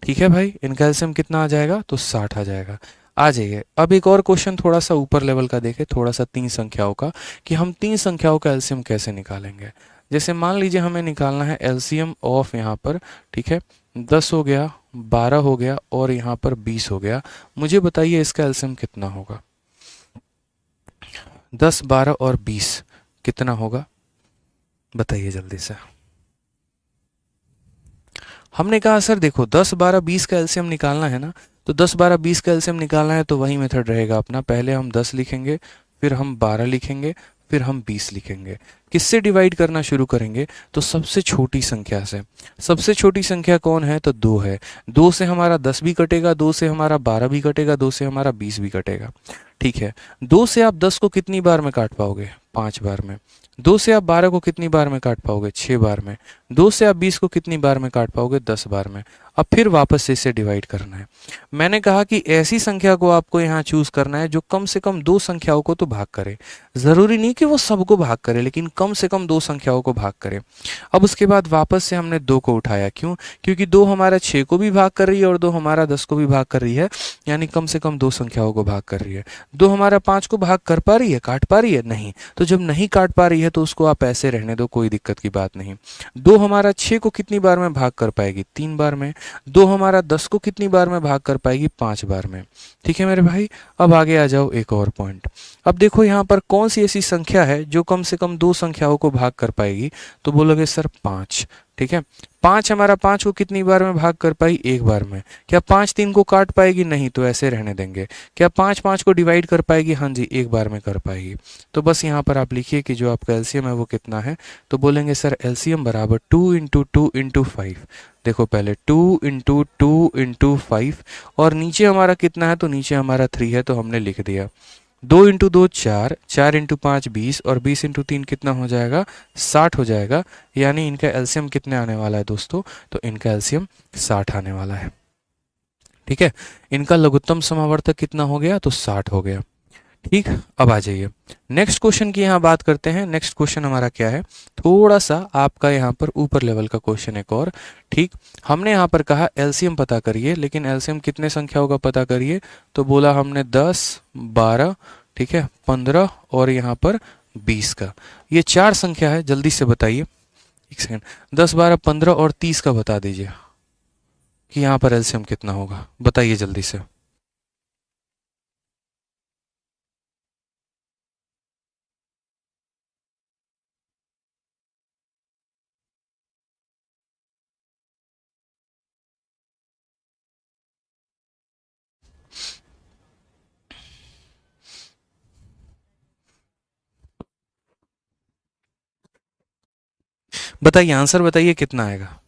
ठीक है भाई, इनका एलसीएम कितना आ जाएगा, तो 60 आ जाएगा। आ जाइए अब एक और क्वेश्चन थोड़ा सा ऊपर लेवल का देखें, थोड़ा सा 3 संख्याओं का, कि हम 3 संख्याओं का एलसीएम कैसे निकालेंगे। जैसे मान लीजिए हमें निकालना है एलसीएम ऑफ यहाँ पर, ठीक है, 10 हो गया, 12 हो गया और यहाँ पर 20 हो गया। मुझे बताइए इसका एलसीएम कितना होगा। 10, 12 और 20 कितना होगा, बताइए जल्दी से। हमने कहा सर देखो 10, 12, 20 का एलसीएम निकालना है ना, तो 10, 12, 20 का एलसीएम निकालना है तो वही मेथड रहेगा अपना। पहले हम 10 लिखेंगे, फिर हम 12 लिखेंगे, फिर हम 20 लिखेंगे। किससे डिवाइड करना शुरू करेंगे, तो सबसे छोटी संख्या से। सबसे छोटी संख्या कौन है, तो 2 है। 2 से हमारा 10 भी कटेगा, 2 से हमारा 12 भी कटेगा, 2 से हमारा 20 भी कटेगा। ठीक है, 2 से आप 10 को कितनी बार में काट पाओगे, 5 बार में। 2 से आप 12 को कितनी बार में काट पाओगे, 6 बार में। 2 से आप 20 को कितनी बार में काट पाओगे, 10 बार में। अब फिर वापस से इसे डिवाइड करना है। मैंने कहा कि ऐसी संख्या को आपको यहाँ चूज करना है जो कम से कम 2 संख्याओं को तो भाग करे। जरूरी नहीं कि वो सबको भाग करे, लेकिन कम से कम 2 संख्याओं को भाग करे। अब उसके बाद वापस से हमने 2 को उठाया, क्यों, क्योंकि 2 हमारा 6 को भी भाग कर रही है और 2 हमारा 10 को भी भाग कर रही है, यानी कम से कम 2 संख्याओं को भाग कर रही है। 2 हमारा 5 को भाग कर पा रही है, काट पा रही है, नहीं। तो जब नहीं काट पा रही है तो उसको आप ऐसे रहने दो, कोई दिक्कत की बात नहीं। 2 हमारा 6 को कितनी बार में भाग कर पाएगी, 3 बार में। 2 हमारा 10 को कितनी बार में भाग कर पाएगी, 5 बार में। ठीक है मेरे भाई, अब आगे आ जाओ एक और पॉइंट। अब देखो यहाँ पर कौन सी ऐसी संख्या है जो कम से कम 2 संख्याओं को भाग कर पाएगी, तो बोलोगे सर 5। ठीक है, 5 हमारा 5 को कितनी बार में भाग कर पाई, 1 बार में। क्या 5 3 को काट पाएगी, नहीं, तो ऐसे रहने देंगे। क्या 5 5 को डिवाइड कर पाएगी, हाँ जी 1 बार में कर पाएगी। तो बस यहाँ पर आप लिखिए कि जो आपका एलसीएम है वो कितना है, तो बोलेंगे सर एलसीएम बराबर 2 इंटू 2 इंटू 5। देखो पहले 2 इंटू 2 इंटू 5 और नीचे हमारा कितना है, तो नीचे हमारा 3 है, तो हमने लिख दिया। 2 इंटू 2 4, 4 इंटू 5 20 और 20 इंटू 3 कितना हो जाएगा, 60 हो जाएगा। यानी इनका एलसीएम कितने आने वाला है दोस्तों, तो इनका एलसीएम 60 आने वाला है। ठीक है, इनका लघुत्तम समावर्तक कितना हो गया, तो 60 हो गया। ठीक, अब आ जाइए नेक्स्ट क्वेश्चन की यहाँ बात करते हैं। नेक्स्ट क्वेश्चन हमारा क्या है, थोड़ा सा आपका यहाँ पर ऊपर लेवल का क्वेश्चन एक और। ठीक, हमने यहाँ पर कहा एलसीएम पता करिए, लेकिन एलसीएम कितने संख्याओं का पता करिए, तो बोला हमने 10, 12, ठीक है, 15 और यहाँ पर 20 का। ये 4 संख्या है, जल्दी से बताइए। एक सेकेंड, 10, 12, 15 और 30 का बता दीजिए कि यहाँ पर एलसीएम कितना होगा, बताइए जल्दी से। बताइए, आंसर बताइए कितना आएगा।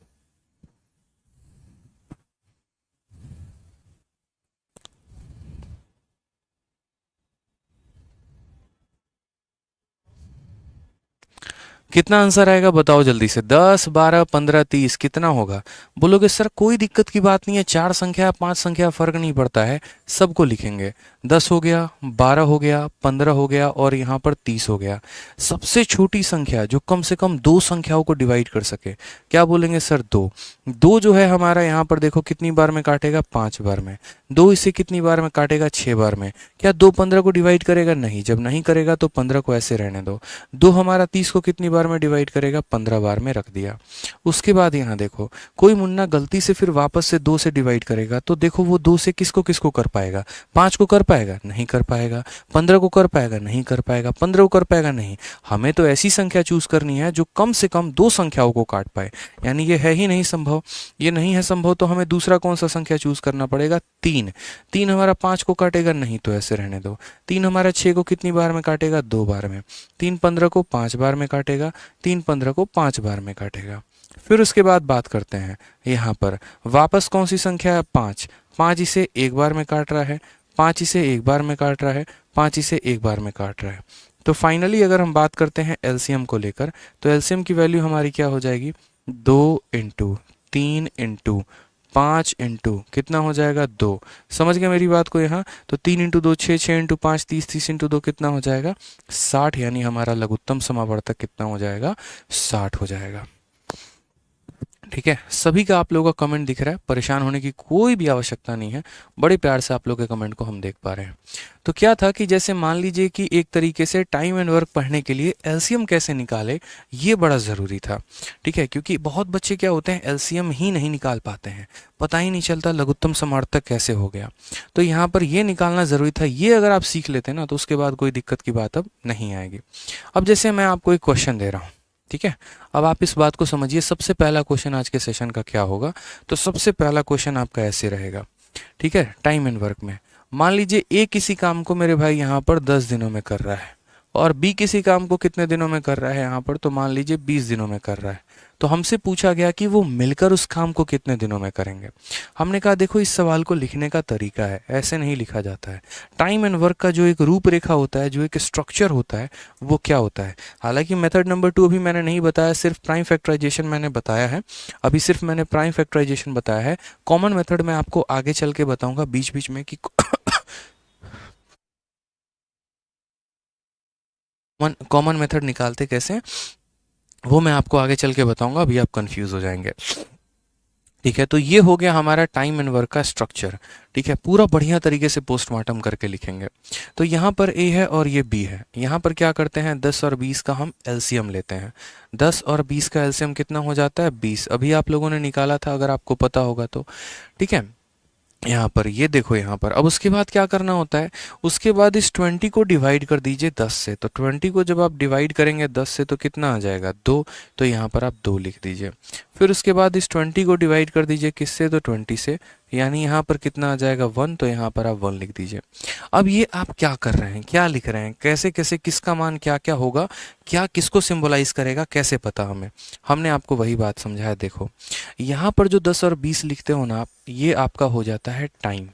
कितना आंसर आएगा बताओ जल्दी से। 10, 12, 15, 30 कितना होगा। बोलोगे सर कोई दिक्कत की बात नहीं है, 4 संख्या 5 संख्या फर्क नहीं पड़ता है, सबको लिखेंगे। 10 हो गया, 12 हो गया, 15 हो गया और यहाँ पर 30 हो गया। सबसे छोटी संख्या जो कम से कम 2 संख्याओं को डिवाइड कर सके, क्या बोलेंगे सर 2। 2 जो है हमारा यहाँ पर देखो कितनी बार में काटेगा, 5 बार में। 2 इसे कितनी बार में काटेगा, 6 बार में। क्या 2 15 को डिवाइड करेगा, नहीं। जब नहीं करेगा तो 15 को ऐसे रहने दो। 2 हमारा 30 को कितनी बार बार में डिवाइड करेगा, 15 बार में रख दिया। उसके बाद यहाँ देखो, कोई मुन्ना गलती से फिर वापस से 2 से डिवाइड करेगा, तो देखो वो 2 से किसको किसको कर पाएगा, 5 को कर पाएगा, नहीं कर पाएगा, 15 को कर पाएगा, नहीं कर पाएगा, 15 को कर पाएगा, नहीं। हमें तो ऐसी संख्या चूज करनी है जो कम से कम 2 संख्याओं को काट पाए, यानी ये है ही नहीं संभव, ये नहीं है संभव, तो हमें दूसरा कौन सा संख्या चूज करना पड़ेगा, 3। 3 हमारा 5 को काटेगा, नहीं, तो ऐसे रहने दो। 3 हमारा 6 को कितनी बार में काटेगा, 2 बार में। 3 15 को 5 बार में काटेगा, 3 15 को 5 बार में काटेगा। फिर उसके बाद बात करते हैं यहाँ पर वापस कौन सी संख्या है, 5। 5 इसे एक बार में काट रहा है, 5 इसे एक बार में काट रहा है, 5 इसे एक बार में काट रहा है। तो फाइनली अगर हम बात करते हैं एलसीएम को लेकर, तो एलसीएम की वैल्यू हमारी क्या हो जाएगी, 2 इंटू 3 इंटू 5 इंटू कितना हो जाएगा, 2। समझ गए मेरी बात को यहाँ, तो 3 इंटू 2 6, 6 इंटू 5 30, 30 इंटू 2 कितना हो जाएगा, 60, यानी हमारा लघुत्तम समावर्तक कितना हो जाएगा, 60 हो जाएगा। ठीक है, सभी का आप लोगों का कमेंट दिख रहा है, परेशान होने की कोई भी आवश्यकता नहीं है, बड़े प्यार से आप लोग के कमेंट को हम देख पा रहे हैं। तो क्या था कि जैसे मान लीजिए कि एक तरीके से टाइम एंड वर्क पढ़ने के लिए एलसीएम कैसे निकाले, ये बड़ा ज़रूरी था। ठीक है, क्योंकि बहुत बच्चे क्या होते हैं, एलसीएम ही नहीं निकाल पाते हैं, पता ही नहीं चलता लघुत्तम समावर्तक कैसे हो गया। तो यहाँ पर ये निकालना ज़रूरी था, ये अगर आप सीख लेते ना तो उसके बाद कोई दिक्कत की बात अब नहीं आएगी। अब जैसे मैं आपको एक क्वेश्चन दे रहा हूँ, ठीक है, अब आप इस बात को समझिए। सबसे पहला क्वेश्चन आज के सेशन का क्या होगा, तो सबसे पहला क्वेश्चन आपका ऐसे रहेगा, ठीक है, टाइम एंड वर्क में। मान लीजिए ए किसी काम को मेरे भाई यहाँ पर 10 दिनों में कर रहा है, और बी किसी काम को कितने दिनों में कर रहा है यहाँ पर, तो मान लीजिए 20 दिनों में कर रहा है। तो हमसे पूछा गया कि वो मिलकर उस काम को कितने दिनों में करेंगे। हमने कहा देखो इस सवाल को लिखने का तरीका है, ऐसे नहीं लिखा जाता है। टाइम एंड वर्क का जो एक रूपरेखा होता है, जो एक स्ट्रक्चर होता है, वो क्या होता है। हालांकि मेथड नंबर 2 अभी मैंने नहीं बताया, सिर्फ प्राइम फैक्टराइजेशन मैंने बताया है, अभी सिर्फ मैंने प्राइम फैक्टराइजेशन बताया है। कॉमन मेथड मैं आपको आगे चल के बताऊंगा बीच बीच में कि कॉमन मेथड निकालते कैसे, वो मैं आपको आगे चल के बताऊंगा, अभी आप कंफ्यूज हो जाएंगे। ठीक है, तो ये हो गया हमारा टाइम एंड वर्क का स्ट्रक्चर। ठीक है, पूरा बढ़िया तरीके से पोस्टमार्टम करके लिखेंगे। तो यहाँ पर ए है और ये बी है। यहाँ पर क्या करते हैं, 10 और 20 का हम एलसीएम लेते हैं। 10 और 20 का एलसीएम कितना हो जाता है, 20। अभी आप लोगों ने निकाला था, अगर आपको पता होगा तो। ठीक है, यहाँ पर ये देखो, यहाँ पर अब उसके बाद क्या करना होता है, उसके बाद इस 20 को डिवाइड कर दीजिए 10 से। तो 20 को जब आप डिवाइड करेंगे 10 से तो कितना आ जाएगा, 2। तो यहाँ पर आप 2 लिख दीजिए। फिर उसके बाद इस 20 को डिवाइड कर दीजिए किससे, तो 20 से, यानी यहाँ पर कितना आ जाएगा, 1। तो यहाँ पर आप 1 लिख दीजिए। अब ये आप क्या कर रहे हैं, क्या लिख रहे हैं, कैसे कैसे, किसका मान क्या क्या होगा, क्या किसको सिंबलाइज करेगा, कैसे पता हमें, हमने आपको वही बात समझाया। देखो यहाँ पर जो 10 और 20 लिखते हो ना आप, ये आपका हो जाता है टाइम।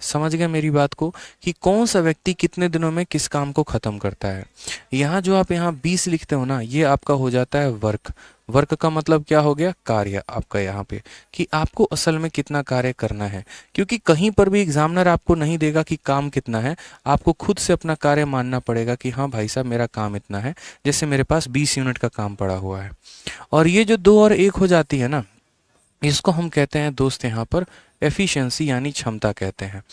समझ गए मेरी बात को, कि कौन सा व्यक्ति कितने दिनों में किस काम को खत्म करता है। यहाँ जो आप यहाँ 20 लिखते हो ना, ये आपका हो जाता है वर्क। वर्क का मतलब क्या हो गया, कार्य आपका यहाँ पे, कि आपको असल में कितना कार्य करना है। क्योंकि कहीं पर भी एग्जामिनर आपको नहीं देगा कि काम कितना है, आपको खुद से अपना कार्य मानना पड़ेगा कि हाँ भाई साहब मेरा काम इतना है। जैसे मेरे पास 20 यूनिट का काम पड़ा हुआ है, और ये जो 2 और 1 हो जाती है ना, इसको हम कहते हैं दोस्त यहाँ पर एफिशिएंसी यानी क्षमता कहते हैं।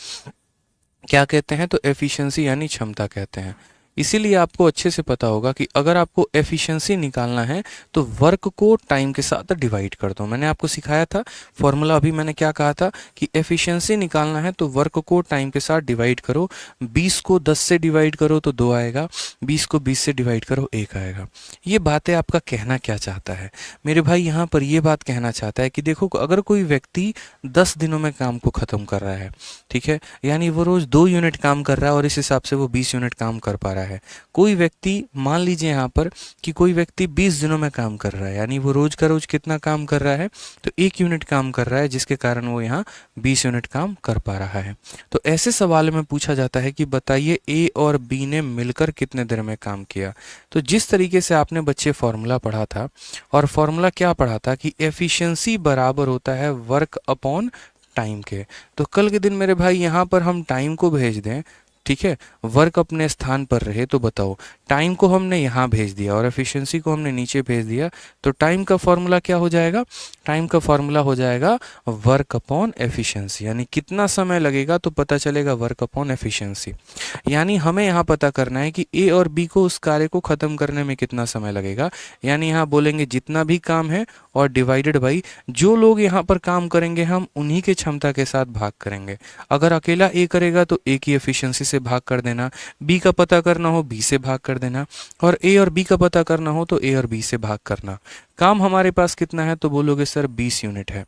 क्या कहते हैं, तो एफिशिएंसी यानी क्षमता कहते हैं। इसीलिए आपको अच्छे से पता होगा कि अगर आपको एफिशिएंसी निकालना है तो वर्क को टाइम के साथ डिवाइड कर दो। मैंने आपको सिखाया था फॉर्मूला, अभी मैंने क्या कहा था कि एफिशिएंसी निकालना है तो वर्क को टाइम के साथ डिवाइड करो। 20 को 10 से डिवाइड करो तो 2 आएगा, 20 को 20 से डिवाइड करो 1 आएगा। ये बातें आपका कहना क्या चाहता है मेरे भाई, यहाँ पर ये बात कहना चाहता है कि देखो अगर कोई व्यक्ति 10 दिनों में काम को ख़त्म कर रहा है, ठीक है, यानी वो रोज़ 2 यूनिट काम कर रहा है और इस हिसाब से वो 20 यूनिट काम कर पा रहा है। कोई व्यक्ति मान लीजिए यहाँ पर कि कोई व्यक्ति 20 दिनों में काम कर रहा है, यानी वो रोज का रोज कितना काम कर रहा है, तो 1 यूनिट काम कर रहा है, जिसके कारण वो यहाँ 20 यूनिट काम कर पा रहा है। तो ऐसे सवाल में पूछा जाता है कि बताइए ए और बी ने मिलकर कितने देर में काम किया। तो जिस तरीके से आपने बच्चे फॉर्मूला पढ़ा था, और फॉर्मूला क्या पढ़ा था कि एफिशिएंसी बराबर होता है वर्क अपॉन टाइम के। तो कल के दिन मेरे भाई यहाँ पर हम टाइम को भेज दें ठीक है, वर्क अपने स्थान पर रहे। तो बताओ, टाइम को हमने यहाँ भेज दिया और एफिशिएंसी को हमने नीचे भेज दिया, तो टाइम का फॉर्मूला क्या हो जाएगा? टाइम का फॉर्मूला हो जाएगा वर्क अपॉन एफिशिएंसी, यानी कितना समय लगेगा तो पता चलेगा वर्क अपॉन एफिशिएंसी। यानी हमें यहाँ पता करना है कि ए और बी को उस कार्य को खत्म करने में कितना समय लगेगा। यानी यहाँ बोलेंगे जितना भी काम है और डिवाइडेड बाई जो लोग यहाँ पर काम करेंगे हम उन्हीं के क्षमता के साथ भाग करेंगे। अगर अकेला ए करेगा तो ए की एफिशिएंसी से भाग कर देना, बी का पता करना हो बी से भाग कर देना, और ए और बी का पता करना हो तो ए और बी से भाग करना। काम हमारे पास कितना है तो बोलोगे सर 20 यूनिट है।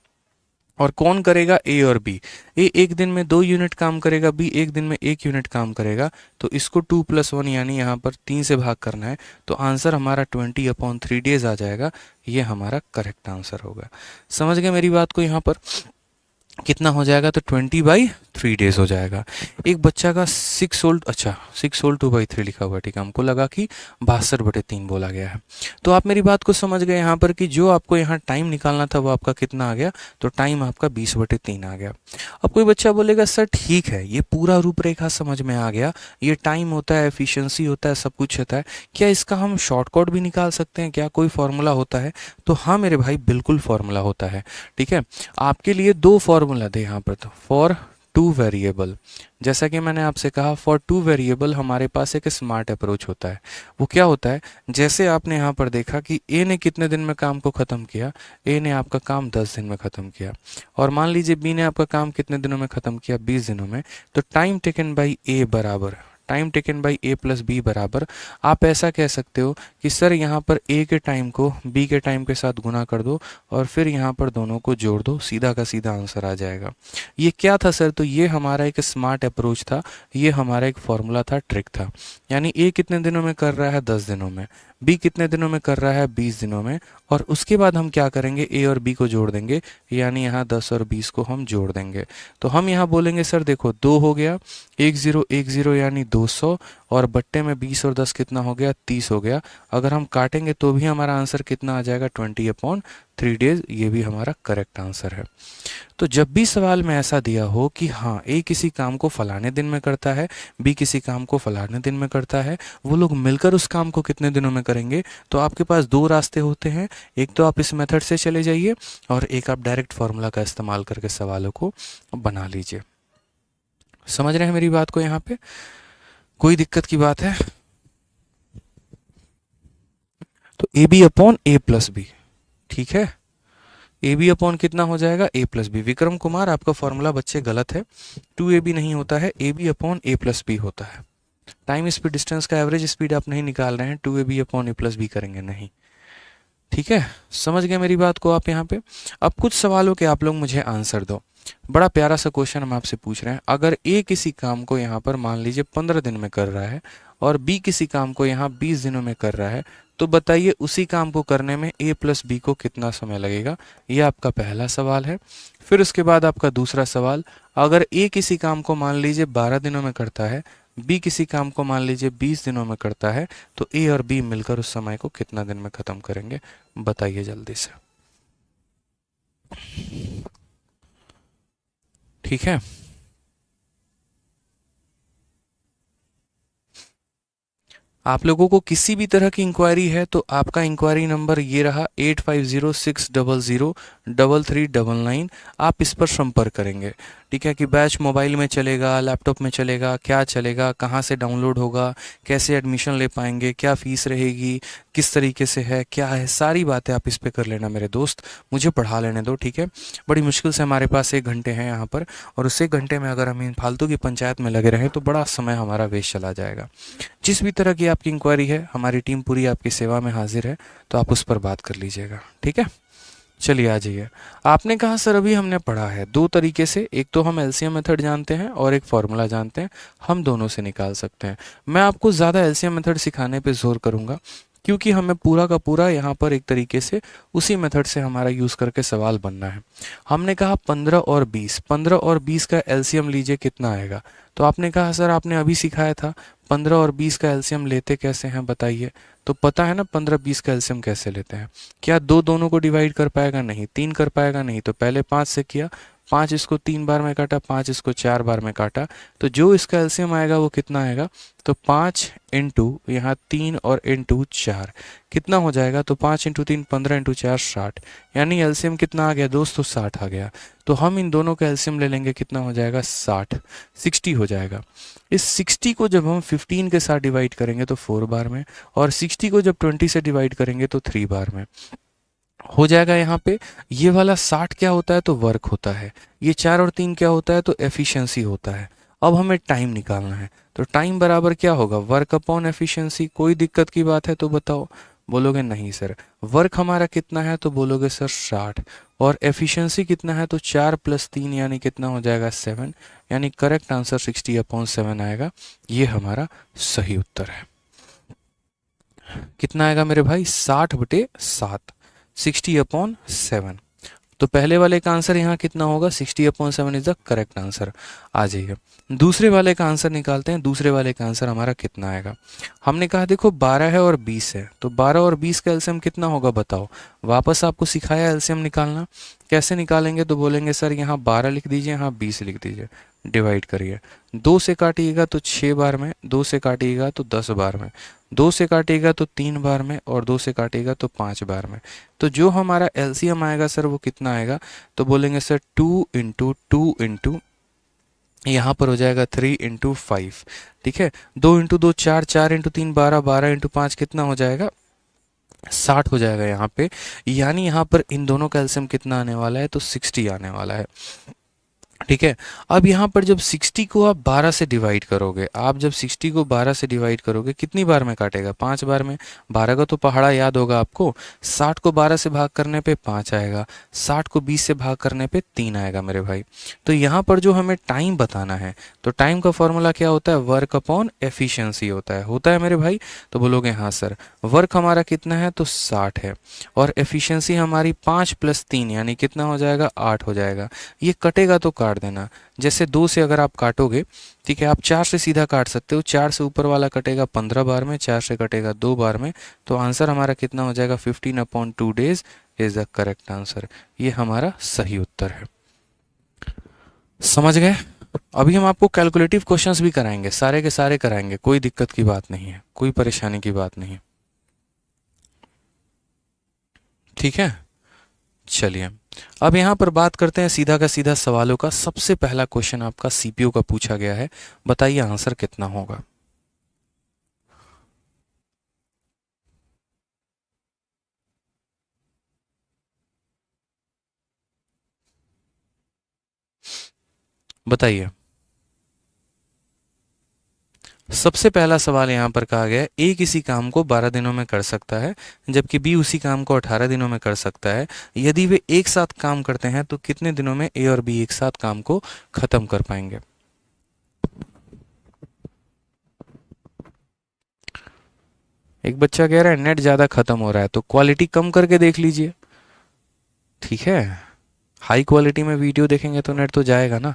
और कौन करेगा? ए और बी। ए एक दिन में 2 यूनिट काम करेगा, बी एक दिन में 1 यूनिट काम करेगा। तो इसको 2+1 यानी यहाँ पर 3 से भाग करना है। तो आंसर हमारा 20/3 डेज आ जाएगा। ये हमारा करेक्ट आंसर होगा। समझ गए मेरी बात को? यहाँ पर कितना हो जाएगा? तो 20/3 डेज हो जाएगा। एक बच्चा का 6 होल्ड, अच्छा 6 होल्ड 2/3 लिखा हुआ है, ठीक है, हमको लगा कि 62/3 बोला गया है। तो आप मेरी बात को समझ गए यहाँ पर कि जो आपको यहाँ टाइम निकालना था वो आपका कितना आ गया? तो टाइम आपका 20/3 आ गया। अब कोई बच्चा बोलेगा सर ठीक है, ये पूरा रूपरेखा समझ में आ गया, ये टाइम होता है, एफिशिएंसी होता है, सब कुछ होता है, क्या इसका हम शॉर्टकट भी निकाल सकते हैं? क्या कोई फॉर्मूला होता है? तो हाँ मेरे भाई, बिल्कुल फॉर्मूला होता है। ठीक है, आपके लिए 2 फॉर्मूला दे यहाँ पर। तो फॉर 2 वेरिएबल, जैसा कि मैंने आपसे कहा, फॉर 2 वेरिएबल हमारे पास एक स्मार्ट अप्रोच होता है। वो क्या होता है? जैसे आपने यहाँ पर देखा कि ए ने कितने दिन में काम को ख़त्म किया, ए ने आपका काम 10 दिन में ख़त्म किया, और मान लीजिए बी ने आपका काम कितने दिनों में ख़त्म किया? 20 दिनों में। तो टाइम टेकन बाई ए बराबर time taken by A plus B बराबर, आप ऐसा कह सकते हो कि सर यहाँ पर ए के टाइम को बी के टाइम के साथ गुना कर दो और फिर यहाँ पर दोनों को जोड़ दो, सीधा का सीधा आंसर आ जाएगा। ये क्या था सर? तो ये हमारा एक स्मार्ट अप्रोच था, ये हमारा एक फॉर्मूला था, ट्रिक था। यानी ए कितने दिनों में कर रहा है? 10 दिनों में। बी कितने दिनों में कर रहा है? 20 दिनों में। और उसके बाद हम क्या करेंगे? ए और बी को जोड़ देंगे, यानी यहाँ 10 और 20 को हम जोड़ देंगे। तो हम यहाँ बोलेंगे सर देखो 2 हो गया, 1010 यानी 200, और बट्टे में 20 और 10 कितना हो गया? 30 हो गया। अगर हम काटेंगे तो भी हमारा आंसर कितना आ जाएगा? 20/3 डेज। ये भी हमारा करेक्ट आंसर है। तो जब भी सवाल में ऐसा दिया हो कि हाँ ए किसी काम को फलाने दिन में करता है, बी किसी काम को फलाने दिन में करता है, वो लोग मिलकर उस काम को कितने दिनों में करेंगे, तो आपके पास 2 रास्ते होते हैं। एक तो आप इस मेथड से चले जाइए और एक आप डायरेक्ट फॉर्मूला का इस्तेमाल करके सवालों को बना लीजिए। समझ रहे हैं मेरी बात को? यहाँ पे कोई दिक्कत की बात है? तो A B upon A plus B, ठीक है, ए बी अपॉन कितना हो जाएगा? A plus B. Vikram Kumar, आपका फॉर्मूला बच्चे गलत है, 2ab नहीं होता है, A B upon A plus B होता है। टाइम स्पीड डिस्टेंस का एवरेज स्पीड आप नहीं निकाल रहे हैं, 2ab upon A plus B करेंगे नहीं। ठीक है, समझ गए मेरी बात को आप? यहाँ पे अब कुछ सवालों के आप लोग मुझे आंसर दो। बड़ा प्यारा सा क्वेश्चन हम आपसे पूछ रहे हैं। अगर ए किसी काम को यहाँ पर मान लीजिए 15 दिन में कर रहा है और बी किसी काम को यहाँ 20 दिनों में कर रहा है, तो बताइए उसी काम को करने में ए प्लस बी को कितना समय लगेगा? ये आपका पहला सवाल है। फिर उसके बाद आपका दूसरा सवाल, अगर ए किसी काम को मान लीजिए 12 दिनों में करता है, बी किसी काम को मान लीजिए 20 दिनों में करता है, तो ए और बी मिलकर उस समय को कितना दिन में खत्म करेंगे? बताइए जल्दी से। ठीक है, आप लोगों को किसी भी तरह की इंक्वायरी है तो आपका इंक्वायरी नंबर ये रहा 8506003399। आप इस पर संपर्क करेंगे। ठीक है, कि बैच मोबाइल में चलेगा, लैपटॉप में चलेगा, क्या चलेगा, कहाँ से डाउनलोड होगा, कैसे एडमिशन ले पाएंगे, क्या फ़ीस रहेगी, किस तरीके से है, क्या है, सारी बातें आप इस पे कर लेना मेरे दोस्त, मुझे पढ़ा लेने दो। ठीक है, बड़ी मुश्किल से हमारे पास 1 घंटे हैं यहाँ पर, और उस 1 घंटे में अगर हम इन फालतू की पंचायत में लगे रहें तो बड़ा समय हमारा वेस्ट चला जाएगा। जिस भी तरह की आपकी इंक्वायरी है, हमारी टीम पूरी आपकी सेवा में हाजिर है, तो आप उस पर बात कर लीजिएगा। ठीक है, चलिए आ जाइए। आपने कहा सर अभी हमने पढ़ा है 2 तरीके से, एक तो हम एलसीएम मेथड जानते हैं और एक फॉर्मूला जानते हैं, हम दोनों से निकाल सकते हैं। मैं आपको ज़्यादा एलसीएम मेथड सिखाने पे जोर करूँगा, क्योंकि हमें पूरा का पूरा यहाँ पर एक तरीके से उसी मेथड से हमारा यूज़ करके सवाल बनना है। हमने कहा 15 और 20, 15 और 20 का एलसीएम लीजिए कितना आएगा? तो आपने कहा सर आपने अभी सिखाया था 15 और 20 का एलसीएम लेते कैसे हैं बताइए? तो पता है ना 15-20 का एलसीएम कैसे लेते हैं? क्या 2 दोनों को डिवाइड कर पाएगा? नहीं। 3 कर पाएगा? नहीं। तो पहले 5 से किया, 5 इसको 3 बार में काटा, 5 इसको 4 बार में काटा, तो जो इसका एलसीएम आएगा वो कितना आएगा, तो 5 इंटू यहाँ 3 और इंटू 4 कितना हो जाएगा, तो 5 इंटू 3 15 इंटू 4 60, यानी एलसीएम कितना आ गया दोस्तों, 60 आ गया। तो हम इन दोनों का एलसीएम ले लेंगे, कितना हो जाएगा, 60 हो जाएगा। इस 60 को जब हम 15 के साथ डिवाइड करेंगे तो 4 बार में, और 60 को जब 20 से डिवाइड करेंगे तो 3 बार में हो जाएगा। यहाँ पे ये वाला 60 क्या होता है, तो वर्क होता है, ये 4 और 3 क्या होता है, तो एफिशिएंसी होता है। अब हमें टाइम निकालना है, तो टाइम बराबर क्या होगा, वर्क अपॉन एफिशिएंसी। कोई दिक्कत की बात है तो बताओ, बोलोगे नहीं सर। वर्क हमारा कितना है, तो बोलोगे सर 60, और एफिशिएंसी कितना है, तो 4 + 3 यानी कितना हो जाएगा, 7, यानी करेक्ट आंसर 60/7 आएगा। ये हमारा सही उत्तर है। कितना आएगा मेरे भाई, 60/7, 60/7। तो पहले वाले का आंसर यहाँ कितना होगा, 60/7 इज द करेक्ट आंसर। आ जाइए दूसरे वाले का आंसर निकालते हैं। दूसरे वाले का आंसर हमारा कितना आएगा, हमने कहा देखो 12 है और 20 है, तो 12 और 20 का एलसीएम कितना होगा बताओ। वापस आपको सिखाया एलसीएम निकालना, कैसे निकालेंगे, तो बोलेंगे सर यहाँ 12 लिख दीजिए, यहाँ 20 लिख दीजिए, डिवाइड करिए। 2 से काटिएगा तो 6 बार में, 2 से काटिएगा तो 10 बार में, 2 से काटिएगा तो 3 बार में, और 2 से काटिएगा तो 5 बार में। तो जो हमारा एलसीएम आएगा सर वो कितना आएगा, तो बोलेंगे सर 2 इंटू 2 इंटू यहाँ पर हो जाएगा 3 इंटू 5, ठीक है। 2 इंटू 2 4, 4 इंटू 3 12, 12 इंटू 5 कितना हो जाएगा, 60 हो जाएगा यहाँ पे। यानी यहाँ पर इन दोनों का एलसीएम कितना आने वाला है, तो 60 आने वाला है, ठीक है। अब यहाँ पर जब 60 को आप 12 से डिवाइड करोगे, आप जब 60 को 12 से डिवाइड करोगे कितनी बार में काटेगा, 5 बार में। 12 का तो पहाड़ा याद होगा आपको, 60 को 12 से भाग करने पे 5 आएगा, 60 को 20 से भाग करने पे 3 आएगा मेरे भाई। तो यहाँ पर जो हमें टाइम बताना है, तो टाइम का फॉर्मूला क्या होता है, वर्क अपॉन एफिशिएंसी होता है मेरे भाई। तो बोलोगे हाँ सर, वर्क हमारा कितना है, तो 60 है, और एफिशिएंसी हमारी 5 + 3 यानी कितना हो जाएगा, 8 हो जाएगा। ये कटेगा तो काट देना, जैसे 2 से अगर आप काटोगे, ठीक है, आप 4 से सीधा काट सकते हो, 4 से ऊपर वाला कटेगा 15 बार में, 4 से कटेगा 2 बार में, तो आंसर हमारा कितना हो जाएगा, 15/2 days is the correct answer. ये हमारा सही उत्तर है। समझ गए। अभी हम आपको कैलकुलेटिव क्वेश्चंस भी कराएंगे, सारे के सारे कराएंगे, कोई दिक्कत की बात नहीं है, कोई परेशानी की बात नहीं है, ठीक है। चलिए अब यहाँ पर बात करते हैं सीधा का सीधा सवालों का। सबसे पहला क्वेश्चन आपका सीपीयू का पूछा गया है, बताइए आंसर कितना होगा। बताइए। सबसे पहला सवाल यहाँ पर कहा गया है, ए किसी काम को 12 दिनों में कर सकता है, जबकि बी उसी काम को 18 दिनों में कर सकता है। यदि वे एक साथ काम करते हैं तो कितने दिनों में ए और बी एक साथ काम को खत्म कर पाएंगे। एक बच्चा कह रहा है नेट ज़्यादा खत्म हो रहा है, तो क्वालिटी कम करके देख लीजिए, ठीक है। हाई क्वालिटी में वीडियो देखेंगे तो नेट तो जाएगा ना।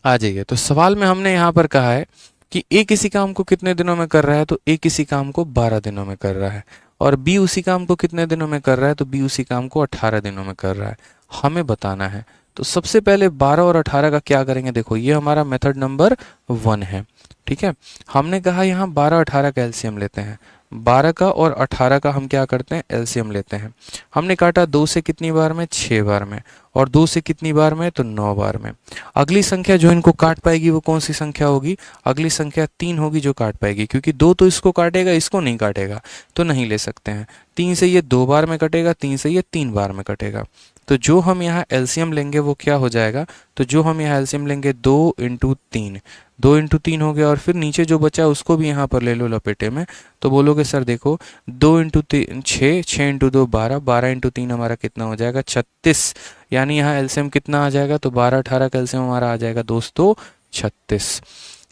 आ जाइए, तो सवाल में हमने यहाँ पर कहा है कि ए किसी काम को कितने दिनों में कर रहा है, तो ए किसी काम को 12 दिनों में कर रहा है, और बी उसी काम को कितने दिनों में कर रहा है, तो बी उसी काम को 18 दिनों में कर रहा है। हमें बताना है, तो सबसे पहले 12 और 18 का क्या करेंगे, देखो ये हमारा मेथड नंबर 1 है, ठीक है। हमने कहा यहाँ 12 18 का एलसीएम लेते हैं, 12 का और 18 का हम क्या करते हैं, एलसीएम लेते हैं। हमने काटा 2 से कितनी बार में, 6 बार में, और 2 से कितनी बार में, तो 9 बार में। अगली संख्या जो इनको काट पाएगी वो कौन सी संख्या होगी, अगली संख्या 3 होगी जो काट पाएगी, क्योंकि 2 तो इसको काटेगा, इसको नहीं काटेगा, तो नहीं ले सकते हैं। 3 से ये 2 बार में कटेगा, 3 से ये 3 बार में कटेगा। तो जो हम यहाँ एलसीएम लेंगे वो क्या हो जाएगा, तो जो हम यहाँ एलसीएम लेंगे 2 इंटू 3, 2 इंटू 3 हो गया, और फिर नीचे जो बचा उसको भी यहाँ पर ले लो लपेटे में। तो बोलोगे सर देखो 2 इंटू 6, 6 इंटू 2 12, 12 इंटू 3 हमारा कितना हो जाएगा, 36। यानी यहाँ एलसीएम कितना आ जाएगा, तो 12 18 का एलसीएम हमारा आ जाएगा दोस्तों 36।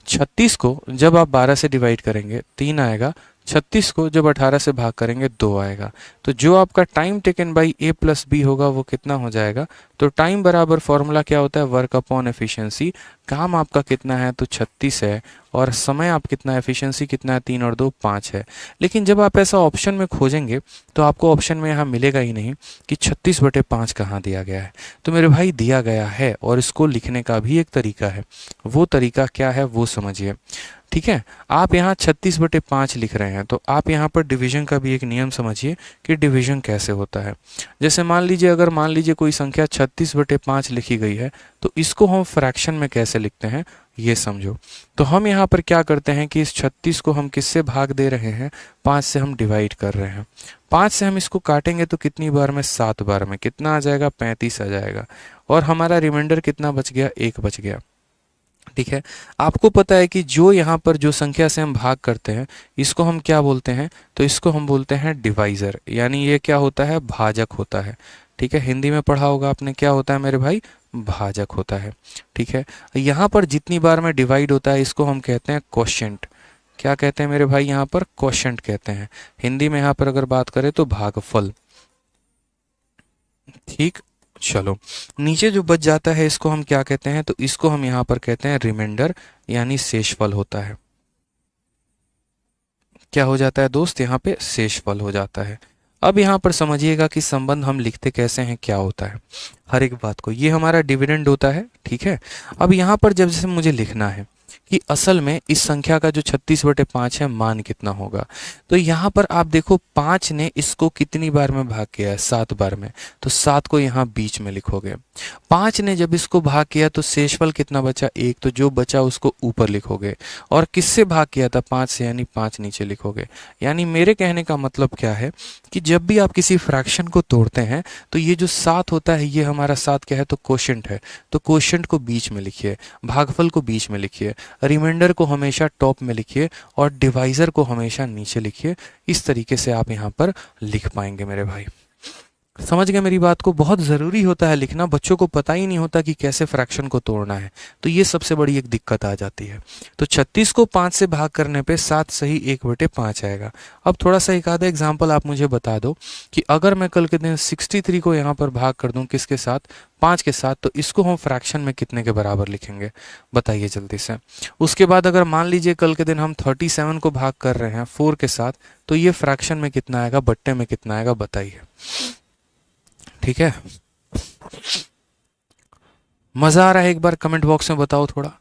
36 को जब आप 12 से डिवाइड करेंगे 3 आएगा, 36 को जब 18 से भाग करेंगे 2 आएगा। तो जो आपका time taken by A plus B होगा वो कितना हो जाएगा? तो टाइम बराबर फॉर्मूला क्या होता है? Work upon efficiency. काम आपका कितना है? तो 36 है। और समय आप कितना, एफिशिएंसी कितना है? 3 और 2 5 है। लेकिन जब आप ऐसा ऑप्शन में खोजेंगे तो आपको ऑप्शन में यहाँ मिलेगा ही नहीं कि 36/5 कहाँ दिया गया है। तो मेरे भाई दिया गया है, और इसको लिखने का भी एक तरीका है। वो तरीका क्या है वो समझिए। ठीक है, आप यहाँ 36/5 लिख रहे हैं, तो आप यहाँ पर डिवीजन का भी एक नियम समझिए कि डिवीजन कैसे होता है। जैसे मान लीजिए, अगर मान लीजिए कोई संख्या 36/5 लिखी गई है, तो इसको हम फ्रैक्शन में कैसे लिखते हैं ये समझो। तो हम यहाँ पर क्या करते हैं कि इस 36 को हम किससे भाग दे रहे हैं? 5 से हम डिवाइड कर रहे हैं। 5 से हम इसको काटेंगे तो कितनी बार में? 7 बार में। कितना आ जाएगा? 35 आ जाएगा। और हमारा रिमाइंडर कितना बच गया? 1 बच गया। ठीक है, आपको पता है कि जो यहाँ पर जो संख्या से हम भाग करते हैं इसको हम क्या बोलते हैं? तो इसको हम बोलते हैं डिवाइज़र, यानी ये क्या होता है? भाजक होता है। ठीक है, हिंदी में पढ़ा होगा आपने, क्या होता है मेरे भाई? भाजक होता है। ठीक है, यहाँ पर जितनी बार में डिवाइड होता है इसको हम कहते हैं क्वोशिएंट। क्या कहते हैं मेरे भाई? यहाँ पर क्वोशिएंट कहते हैं। हिंदी में यहाँ पर अगर बात करें तो भागफल। ठीक, चलो, नीचे जो बच जाता है इसको हम क्या कहते हैं? तो इसको हम यहाँ पर कहते हैं रिमाइंडर, यानी शेषफल होता है। क्या हो जाता है दोस्त? यहाँ पे शेषफल हो जाता है। अब यहाँ पर समझिएगा कि संबंध हम लिखते कैसे हैं, क्या होता है हर एक बात को। ये हमारा डिविडेंड होता है। ठीक है, अब यहाँ पर जब जैसे मुझे लिखना है कि असल में इस संख्या का जो 36/5 है मान कितना होगा, तो यहाँ पर आप देखो 5 ने इसको कितनी बार में भाग किया है? 7 बार में। तो 7 को यहाँ बीच में लिखोगे। 5 ने जब इसको भाग किया तो शेषफल कितना बचा? 1। तो जो बचा उसको ऊपर लिखोगे। और किससे भाग किया था? 5 से, यानी 5 नीचे लिखोगे। यानी मेरे कहने का मतलब क्या है कि जब भी आप किसी फ्रैक्शन को तोड़ते हैं तो ये जो 7 होता है, ये हमारा 7 क्या है? तो क्वोशिएंट है। तो क्वोशिएंट को बीच में लिखिए, भागफल को बीच में लिखिए, रिमाइंडर को हमेशा टॉप में लिखिए, और डिवाइजर को हमेशा नीचे लिखिए। इस तरीके से आप यहाँ पर लिख पाएंगे मेरे भाई। समझ गए मेरी बात को? बहुत ज़रूरी होता है लिखना, बच्चों को पता ही नहीं होता कि कैसे फ्रैक्शन को तोड़ना है, तो ये सबसे बड़ी एक दिक्कत आ जाती है। तो 36 को 5 से भाग करने पे 7 सही 1/5 आएगा। अब थोड़ा सा एक आधा एग्जाम्पल आप मुझे बता दो कि अगर मैं कल के दिन 63 को यहाँ पर भाग कर दूँ किसके साथ? 5 के साथ, तो इसको हम फ्रैक्शन में कितने के बराबर लिखेंगे? बताइए जल्दी से। उसके बाद अगर मान लीजिए कल के दिन हम 37 को भाग कर रहे हैं 4 के साथ, तो ये फ्रैक्शन में कितना आएगा? बट्टे में कितना आएगा? बताइए। ठीक है, मजा आ रहा है? एक बार कमेंट बॉक्स में बताओ थोड़ा।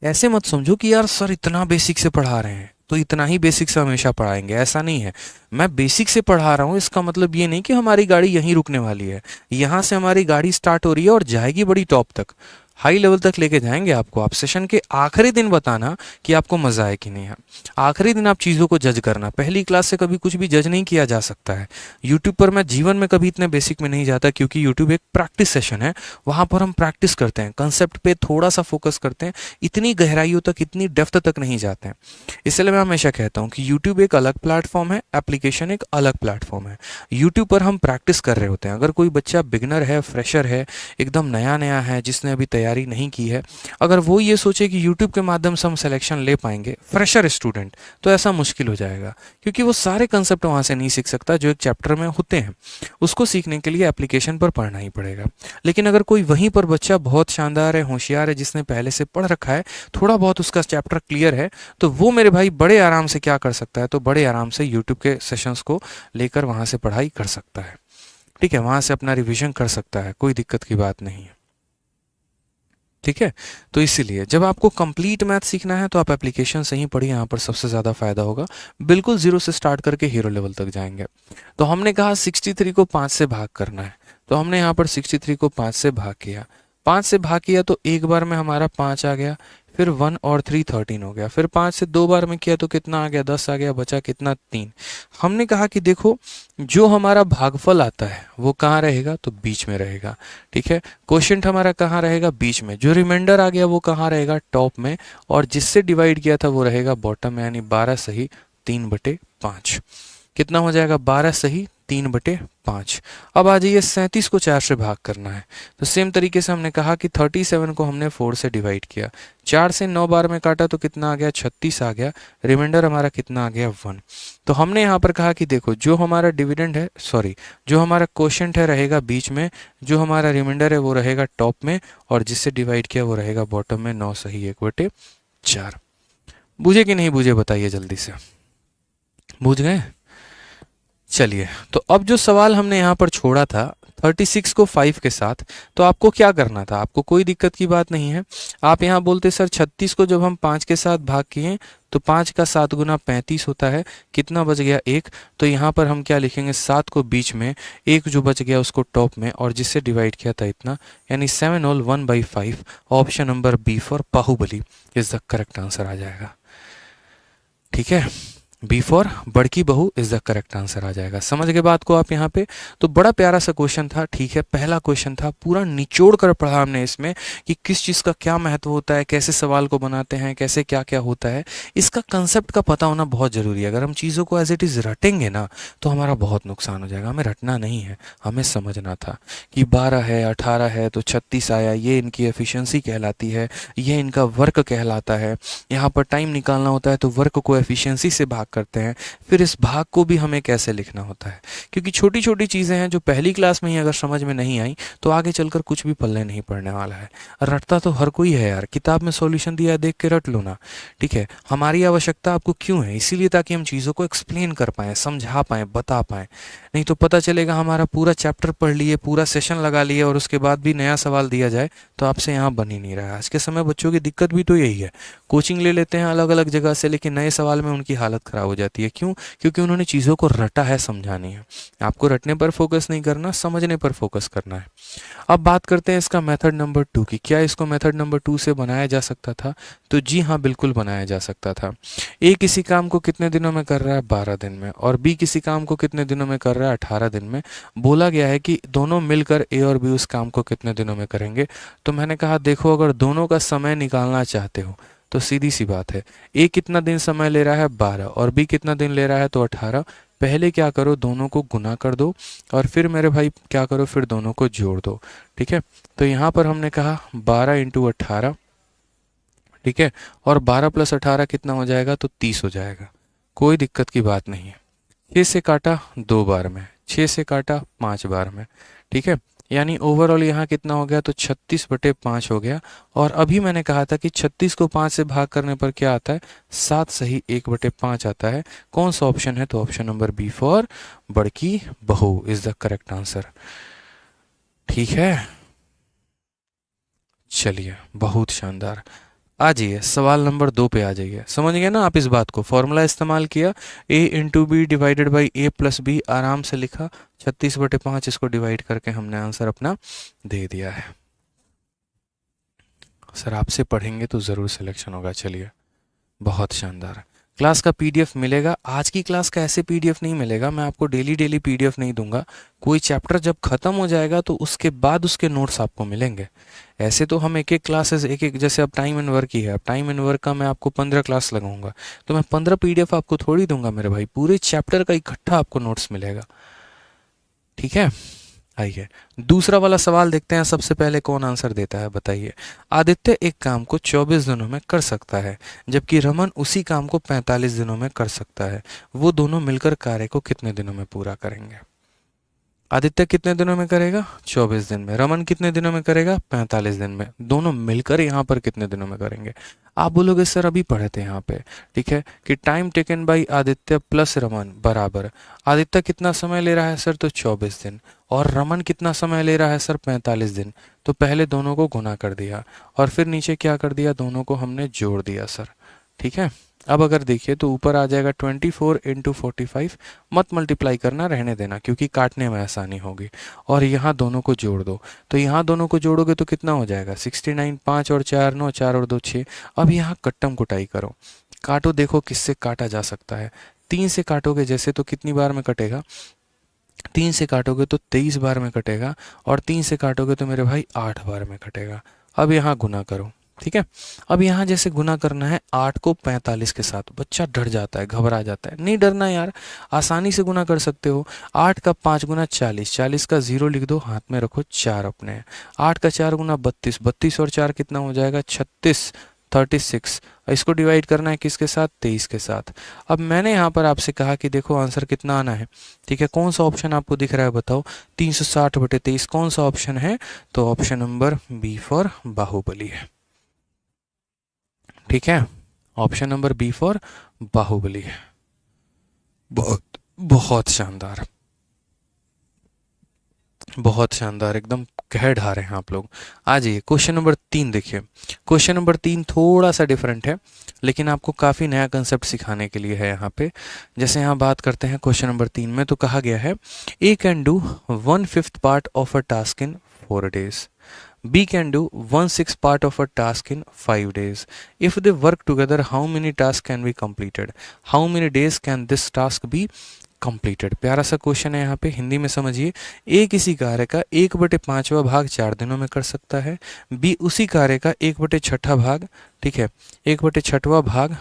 ऐसे मत समझो कि यार सर इतना बेसिक से पढ़ा रहे हैं तो इतना ही बेसिक से हमेशा पढ़ाएंगे, ऐसा नहीं है। मैं बेसिक से पढ़ा रहा हूँ, इसका मतलब ये नहीं कि हमारी गाड़ी यहीं रुकने वाली है। यहाँ से हमारी गाड़ी स्टार्ट हो रही है और जाएगी बड़ी टॉप तक, हाई लेवल तक लेके जाएंगे आपको। आप सेशन के आखिरी दिन बताना कि आपको मजा आए कि नहीं है। आखिरी दिन आप चीज़ों को जज करना। पहली क्लास से कभी कुछ भी जज नहीं किया जा सकता है। यूट्यूब पर मैं जीवन में कभी इतने बेसिक में नहीं जाता, क्योंकि यूट्यूब एक प्रैक्टिस सेशन है। वहाँ पर हम प्रैक्टिस करते हैं, कंसेप्ट पे थोड़ा सा फोकस करते हैं, इतनी गहराइयों तक, इतनी डेप्थ तक नहीं जाते हैं। इसलिए मैं हमेशा कहता हूँ कि यूट्यूब एक अलग प्लेटफॉर्म है, एप्लीकेशन एक अलग प्लेटफॉर्म है। यूट्यूब पर हम प्रैक्टिस कर रहे होते हैं। अगर कोई बच्चा बिगनर है, फ्रेशर है, एकदम नया नया है, जिसने अभी तैयारी नहीं की है, अगर वो ये सोचे कि यूट्यूब के माध्यम से हम सिलेक्शन ले पाएंगे, फ्रेशर स्टूडेंट, तो ऐसा मुश्किल हो जाएगा, क्योंकि वो सारे कंसेप्ट वहाँ से नहीं सीख सकता जो एक चैप्टर में होते हैं। उसको सीखने के लिए एप्लीकेशन पर पढ़ना ही पड़ेगा। लेकिन अगर कोई वहीं पर बच्चा बहुत शानदार है, होशियार है, जिसने पहले से पढ़ रखा है, थोड़ा बहुत उसका चैप्टर क्लियर है, तो वो मेरे भाई बड़े आराम से क्या कर सकता है? तो बड़े आराम से यूट्यूब के सेशंस को लेकर वहाँ से पढ़ाई कर सकता है। ठीक है, वहाँ से अपना रिवीजन कर सकता है, कोई दिक्कत की बात नहीं है। ठीक है, तो इसीलिए जब आपको कंप्लीट मैथ सीखना है तो आप एप्लीकेशन से ही पढ़िए, यहाँ पर सबसे ज़्यादा फायदा होगा। बिल्कुल जीरो से स्टार्ट करके हीरो लेवल तक जाएंगे। तो हमने कहा 63 को 5 से भाग करना है, तो हमने यहाँ पर 63 को 5 से भाग किया। 5 से भाग किया तो एक बार में हमारा 5 आ गया, फिर 1 और 3 13 हो गया, फिर 5 से 2 बार में किया तो कितना आ गया? 10 आ गया, बचा कितना? 3। हमने कहा कि देखो जो हमारा भागफल आता है वो कहाँ रहेगा? तो बीच में रहेगा। ठीक है, क्वोशिएंट हमारा कहाँ रहेगा? बीच में। जो रिमाइंडर आ गया वो कहाँ रहेगा? टॉप में। और जिससे डिवाइड किया था वो रहेगा बॉटम में, यानी 12 सही 3/5। कितना हो जाएगा? 12 सही 3/5। अब आ जाइए 37 को 4 से भाग करना है। तो सेम तरीके से हमने कहा कि 37 को हमने 4 से डिवाइड किया, 4 से 9 बार में काटा तो कितना आ गया, 36 आ गया। रिमाइंडर हमारा कितना आ गया, 1। तो हमने यहाँ पर कहा कि देखो जो हमारा डिविडेंड है, सॉरी जो हमारा क्वोशंट है रहेगा बीच में, जो हमारा रिमाइंडर है वो रहेगा टॉप में, और जिससे डिवाइड किया वो रहेगा बॉटम में। 9 सही 1/4। बूझे कि नहीं बूझे बताइए जल्दी से, बूझ गए? चलिए, तो अब जो सवाल हमने यहाँ पर छोड़ा था 36 को 5 के साथ, तो आपको क्या करना था? आपको कोई दिक्कत की बात नहीं है। आप यहाँ बोलते सर 36 को जब हम 5 के साथ भाग किए तो 5 का 7 गुना 35 होता है, कितना बच गया, 1। तो यहाँ पर हम क्या लिखेंगे, 7 को बीच में, 1 जो बच गया उसको टॉप में, और जिससे डिवाइड किया था इतना, यानी 7 whole 1/5। Option number B for Baahubali is the correct answer आ जाएगा। ठीक है, बी फॉर बड़की बहू इज द करेक्ट आंसर आ जाएगा। समझ गए बात को आप यहाँ पे? तो बड़ा प्यारा सा क्वेश्चन था, ठीक है, पहला क्वेश्चन था, पूरा निचोड़ कर पढ़ा हमने इसमें कि किस चीज़ का क्या महत्व होता है, कैसे सवाल को बनाते हैं, कैसे क्या क्या होता है, इसका कंसेप्ट का पता होना बहुत ज़रूरी है। अगर हम चीज़ों को एज इट इज़ रटेंगे ना तो हमारा बहुत नुकसान हो जाएगा। हमें रटना नहीं है, हमें समझना था कि 12 है, 18 है तो 36 आया, ये इनकी एफिशिएंसी कहलाती है, ये इनका वर्क कहलाता है। यहाँ पर टाइम निकालना होता है तो वर्क को एफिशिएंसी से भाग करते हैं, फिर इस भाग को भी हमें कैसे लिखना होता है, क्योंकि छोटी छोटी चीज़ें हैं जो पहली क्लास में ही अगर समझ में नहीं आई तो आगे चलकर कुछ भी पल्ले नहीं पड़ने वाला है। रटता तो हर कोई है यार, किताब में सॉल्यूशन दिया है देख के रट लो ना। ठीक है, हमारी आवश्यकता आपको क्यों है, इसीलिए ताकि हम चीज़ों को एक्सप्लेन कर पाएँ, समझा पाएँ, बता पाएँ। नहीं तो पता चलेगा हमारा पूरा चैप्टर पढ़ लिए, पूरा सेशन लगा लिए और उसके बाद भी नया सवाल दिया जाए तो आपसे यहाँ बन ही नहीं रहा है। आज के समय बच्चों की दिक्कत भी तो यही है, कोचिंग ले लेते हैं अलग अलग जगह से, लेकिन नए सवाल में उनकी हालत खराब हो जाती है। क्यों? क्योंकि उन्होंने चीज़ों को रटा है, समझानी है। आपको रटने पर फोकस नहीं करना, समझने पर फोकस करना है। अब बात करते हैं इसका मेथड नंबर 2 की। क्या इसको मेथड नंबर 2 से बनाया जा सकता था? तो जी हाँ, बिल्कुल बनाया जा सकता था। ए किसी काम को कितने दिनों में कर रहा है, 12 दिन में, और बी किसी काम को कितने दिनों में कर रहा है, 18 दिन में। बोला गया है कि दोनों मिलकर ए और बी उस काम को कितने दिनों में करेंगे। तो मैंने कहा देखो, अगर दोनों का समय निकालना चाहते हो तो सीधी सी बात है, ए कितना दिन समय ले रहा है, 12, और बी कितना दिन ले रहा है तो 18। पहले क्या करो, दोनों को गुना कर दो, और फिर मेरे भाई क्या करो, फिर दोनों को जोड़ दो। ठीक है, तो यहाँ पर हमने कहा 12 इंटू 18, ठीक है, और 12 प्लस 18 कितना हो जाएगा, तो 30 हो जाएगा। कोई दिक्कत की बात नहीं है। 6 से काटा 2 बार में, 6 से काटा 5 बार में, ठीक है, यानी ओवरऑल यहाँ कितना हो गया, तो 36/5 हो गया। और अभी मैंने कहा था कि 36 को 5 से भाग करने पर क्या आता है, 7 सही 1/5 आता है। कौन सा ऑप्शन है, तो ऑप्शन नंबर बी फॉर बड़की बहू इज द करेक्ट आंसर। ठीक है, चलिए, बहुत शानदार। आ जाइए सवाल नंबर 2 पे आ जाइए। समझ गए ना आप इस बात को? फॉर्मूला इस्तेमाल किया, a into B divided by a plus B, आराम से लिखा, 36/5 इसको डिवाइड करके हमने आंसर अपना दे दिया है। सर आपसे पढ़ेंगे तो ज़रूर सिलेक्शन होगा। चलिए, बहुत शानदार। क्लास का पीडीएफ मिलेगा। आज की क्लास का ऐसे पीडीएफ नहीं मिलेगा, मैं आपको डेली डेली पीडीएफ नहीं दूंगा। कोई चैप्टर जब खत्म हो जाएगा तो उसके बाद उसके नोट्स आपको मिलेंगे। ऐसे तो हम एक एक क्लासेस, एक एक, जैसे अब टाइम एंड वर्क ही है, अब टाइम एंड वर्क का मैं आपको 15 क्लास लगाऊंगा, तो मैं 15 पीडीएफ आपको थोड़ी दूंगा मेरे भाई, पूरे चैप्टर का इकट्ठा आपको नोट्स मिलेगा। ठीक है, आइए दूसरा वाला सवाल देखते हैं। सबसे पहले कौन आंसर देता है बताइए। आदित्य एक काम को 24 दिनों में कर सकता है, जबकि रमन उसी काम को 45 दिनों में कर सकता है। वो दोनों मिलकर कार्य को कितने दिनों में पूरा करेंगे? आदित्य कितने दिनों में करेगा? 24 दिन में। रमन कितने दिनों में करेगा? 45 दिन में। दोनों मिलकर यहाँ पर कितने दिनों में करेंगे? आप बोलोगे सर अभी पढ़े थे यहाँ पे, ठीक है, कि time taken by Aditya plus Raman बराबर, आदित्य कितना समय ले रहा है सर, तो 24 दिन, और रमन कितना समय ले रहा है सर, 45 दिन। तो पहले दोनों को गुना कर दिया और फिर नीचे क्या कर दिया, दोनों को हमने जोड़ दिया सर। ठीक है, अब अगर देखिए तो ऊपर आ जाएगा 24 इंटू 45। मत मल्टीप्लाई करना, रहने देना, क्योंकि काटने में आसानी होगी। और यहाँ दोनों को जोड़ दो, तो यहाँ दोनों को जोड़ोगे तो कितना हो जाएगा, 69। 5 और 4 9, 4 और 2 6। अब यहाँ कट्टम कुटाई करो, काटो, देखो किससे काटा जा सकता है। 3 से काटोगे जैसे तो कितनी बार में कटेगा, 3 से काटोगे तो 23 बार में कटेगा, और 3 से काटोगे तो मेरे भाई 8 बार में कटेगा। अब यहाँ गुना करो, ठीक है। अब यहाँ जैसे गुना करना है 8 को 45 के साथ, बच्चा डर जाता है, घबरा जाता है। नहीं डरना यार, आसानी से गुना कर सकते हो। 8 का 5 गुना 40, 40 का 0 लिख दो, हाथ में रखो 4 अपने। 8 का 4 गुना 32, 32 और 4 कितना हो जाएगा 36, 36। इसको डिवाइड करना है किसके साथ, 23 के साथ। अब मैंने यहाँ पर आपसे कहा कि देखो आंसर कितना आना है, ठीक है। कौन सा ऑप्शन आपको दिख रहा है बताओ, 360/23 कौन सा ऑप्शन है, तो option number B for Baahubali है, ठीक है। Option number B for Baahubali है। बहुत बहुत शानदार, बहुत शानदार, एकदम कह ढा रहे हैं आप लोग। आ जाइए क्वेश्चन नंबर 3 देखिए। क्वेश्चन नंबर 3 थोड़ा सा डिफरेंट है, लेकिन आपको काफ़ी नया कंसेप्ट सिखाने के लिए है यहाँ पे। जैसे यहाँ बात करते हैं क्वेश्चन नंबर 3 में, तो कहा गया है A can do 1/5 part of a task in 4 days. B can do 1/6 part of a task in 5 days. If they work together, how many tasks can be completed? How many days can this task be completed? प्यारा सा question है यहाँ पे, हिंदी में समझिए। ए किसी कार्य का 1/5वां भाग 4 दिनों में कर सकता है। बी उसी कार्य का 1/6 भाग, ठीक है, 1/6वां भाग,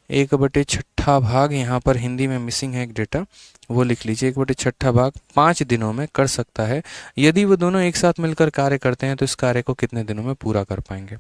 1/6 भाग, यहाँ पर हिंदी में मिसिंग है एक डेटा, वो लिख लीजिए। 1/6 भाग 5 दिनों में कर सकता है। यदि वो दोनों एक साथ मिलकर कार्य करते हैं तो इस कार्य को कितने दिनों में पूरा कर पाएंगे।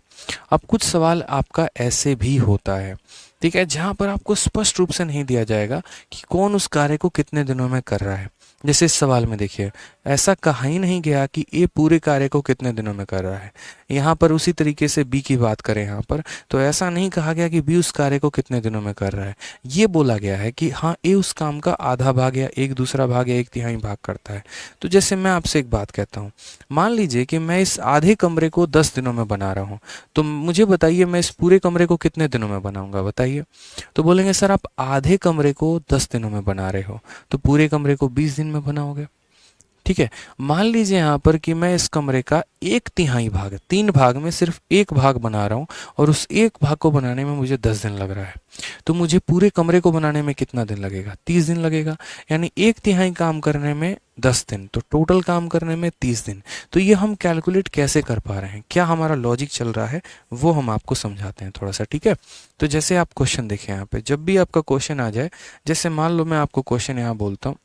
अब कुछ सवाल आपका ऐसे भी होता है, ठीक है, जहाँ पर आपको स्पष्ट रूप से नहीं दिया जाएगा कि कौन उस कार्य को कितने दिनों में कर रहा है। जैसे इस सवाल में देखिए, ऐसा कहा ही नहीं गया कि ए पूरे कार्य को कितने दिनों में कर रहा है। यहाँ पर उसी तरीके से बी की बात करें यहाँ पर, तो ऐसा नहीं कहा गया कि बी उस कार्य को कितने दिनों में कर रहा है। ये बोला गया है कि हाँ ए उस काम का आधा भाग या एक दूसरा भाग या 1/3 भाग करता है। तो जैसे मैं आपसे एक बात कहता हूँ, मान लीजिए कि मैं इस आधे कमरे को 10 दिनों में बना रहा हूँ, तो मुझे बताइए मैं इस पूरे कमरे को कितने दिनों में बनाऊंगा, बताइए। तो बोलेंगे सर आप आधे कमरे को 10 दिनों में बना रहे हो, तो पूरे कमरे को 20 दिन में बनाओगे, ठीक है। मान लीजिए यहाँ पर कि मैं इस कमरे का 1/3 भाग, 3 भाग में सिर्फ एक भाग बना रहा हूँ और उस एक भाग को बनाने में मुझे 10 दिन लग रहा है, तो मुझे पूरे कमरे को बनाने में कितना दिन लगेगा, 30 दिन लगेगा। यानी 1/3 काम करने में 10 दिन, तो टोटल काम करने में 30 दिन। तो ये हम कैलकुलेट कैसे कर पा रहे हैं, क्या हमारा लॉजिक चल रहा है, वो हम आपको समझाते हैं थोड़ा सा, ठीक है। तो जैसे आप क्वेश्चन देखें यहाँ पे, जब भी आपका क्वेश्चन आ जाए, जैसे मान लो मैं आपको क्वेश्चन यहाँ बोलता हूँ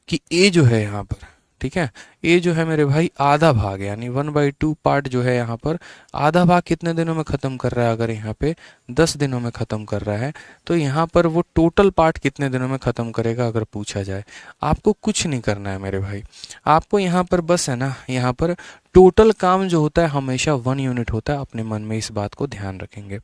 कि ए जो है यहाँ पर, ठीक है, ए जो है मेरे भाई आधा भाग, यानी 1/2 पार्ट जो है यहाँ पर, आधा भाग कितने दिनों में ख़त्म कर रहा है, अगर यहाँ पे 10 दिनों में ख़त्म कर रहा है, तो यहाँ पर वो टोटल पार्ट कितने दिनों में ख़त्म करेगा अगर पूछा जाए। आपको कुछ नहीं करना है मेरे भाई, आपको यहाँ पर बस है ना, यहाँ पर टोटल काम जो होता है हमेशा 1 यूनिट होता है, अपने मन में इस बात को ध्यान रखेंगे।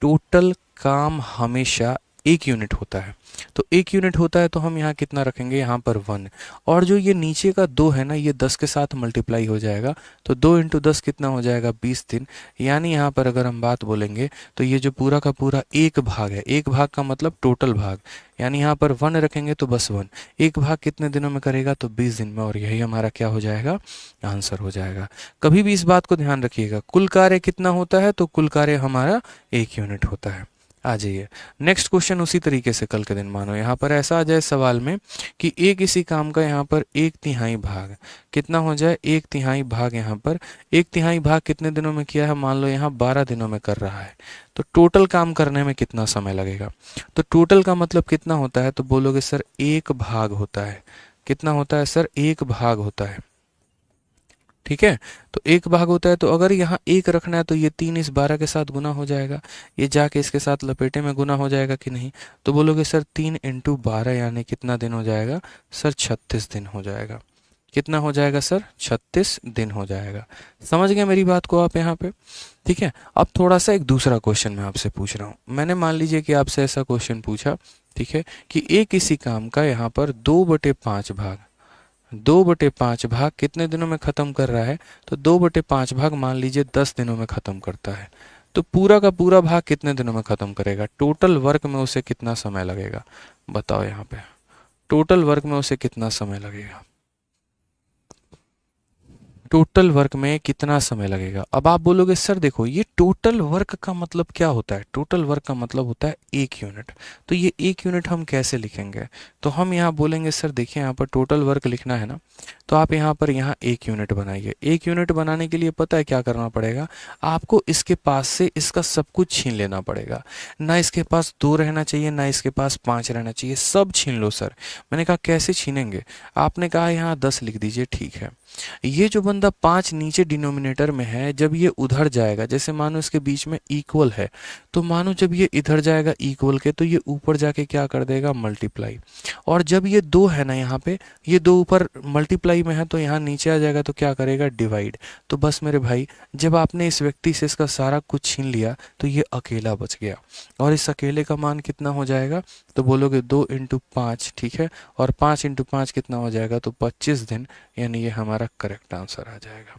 टोटल काम हमेशा 1 यूनिट होता है, तो 1 यूनिट होता है तो हम यहाँ कितना रखेंगे, यहाँ पर 1। और जो ये नीचे का 2 है ना, ये 10 के साथ मल्टीप्लाई हो जाएगा, तो 2 × 10 कितना हो जाएगा, 20 दिन। यानी यहाँ पर अगर हम बात बोलेंगे तो ये जो पूरा का पूरा एक भाग है, एक भाग का मतलब टोटल भाग, यानी यहाँ पर 1 रखेंगे तो बस 1, एक भाग कितने दिनों में करेगा, तो 20 दिन में, और यही हमारा क्या हो जाएगा, आंसर हो जाएगा। कभी भी इस बात को ध्यान रखिएगा, कुल कार्य कितना होता है, तो कुल कार्य हमारा 1 यूनिट होता है। आ जाइए नेक्स्ट क्वेश्चन उसी तरीके से कल के दिन, मानो यहाँ पर ऐसा आ जाए सवाल में कि ए किसी काम का यहाँ पर 1/3 भाग कितना हो जाए, 1/3 भाग, यहाँ पर 1/3 भाग कितने दिनों में किया है, मान लो यहाँ 12 दिनों में कर रहा है, तो टोटल काम करने में कितना समय लगेगा। तो टोटल का मतलब कितना होता है, तो बोलोगे सर 1 भाग होता है, कितना होता है सर, 1 भाग होता है, ठीक है। तो 1 भाग होता है, तो अगर यहाँ 1 रखना है तो ये 3 इस 12 के साथ गुना हो जाएगा, ये जाके इसके साथ लपेटे में गुना हो जाएगा कि नहीं। तो बोलोगे सर 3 × 12 यानी कितना दिन हो जाएगा सर, 36 दिन हो जाएगा। कितना हो जाएगा सर, 36 दिन हो जाएगा। समझ गए मेरी बात को आप यहाँ पे, ठीक है। अब थोड़ा सा एक दूसरा क्वेश्चन मैं आपसे पूछ रहा हूँ। मैंने मान लीजिए कि आपसे ऐसा क्वेश्चन पूछा, ठीक है, कि ए किसी काम का यहाँ पर 2/5 भाग, 2/5 भाग कितने दिनों में ख़त्म कर रहा है, तो 2/5 भाग मान लीजिए 10 दिनों में ख़त्म करता है, तो पूरा का पूरा भाग कितने दिनों में ख़त्म करेगा, टोटल वर्क में उसे कितना समय लगेगा, बताओ यहाँ पे, टोटल वर्क में उसे कितना समय लगेगा। टोटल वर्क में कितना समय लगेगा। अब आप बोलोगे सर देखो ये टोटल वर्क का मतलब क्या होता है, टोटल वर्क का मतलब होता है 1 यूनिट। तो ये 1 यूनिट हम कैसे लिखेंगे, तो हम यहाँ बोलेंगे सर देखिए यहाँ पर टोटल वर्क लिखना है ना, तो आप यहाँ पर यहाँ 1 यूनिट बनाइए। 1 यूनिट बनाने के लिए पता है क्या करना पड़ेगा, आपको इसके पास से इसका सब कुछ छीन लेना पड़ेगा। ना इसके पास 2 रहना चाहिए, ना इसके पास 5 रहना चाहिए, सब छीन लो सर। मैंने कहा कैसे छीनेंगे, आपने कहा यहाँ 10 लिख दीजिए, ठीक है। ये जो बंदा 5 नीचे डिनोमिनेटर में है, जब ये उधर जाएगा, जैसे मानो इसके बीच में इक्वल है, तो मानो जब ये इधर जाएगा इक्वल के, तो ये ऊपर जाके क्या कर देगा, मल्टीप्लाई। और जब ये 2 है ना यहाँ पे, ये 2 ऊपर मल्टीप्लाई में है, तो यहाँ नीचे आ जाएगा तो क्या करेगा, डिवाइड। तो बस मेरे भाई, जब आपने इस व्यक्ति से इसका सारा कुछ छीन लिया तो ये अकेला बच गया। और इस अकेले का मान कितना हो जाएगा, तो बोलोगे 2 × 5, ठीक है। और 5 × 5 कितना हो जाएगा, तो 25 दिन, यानी ये हमारा करेक्ट आंसर आ जाएगा।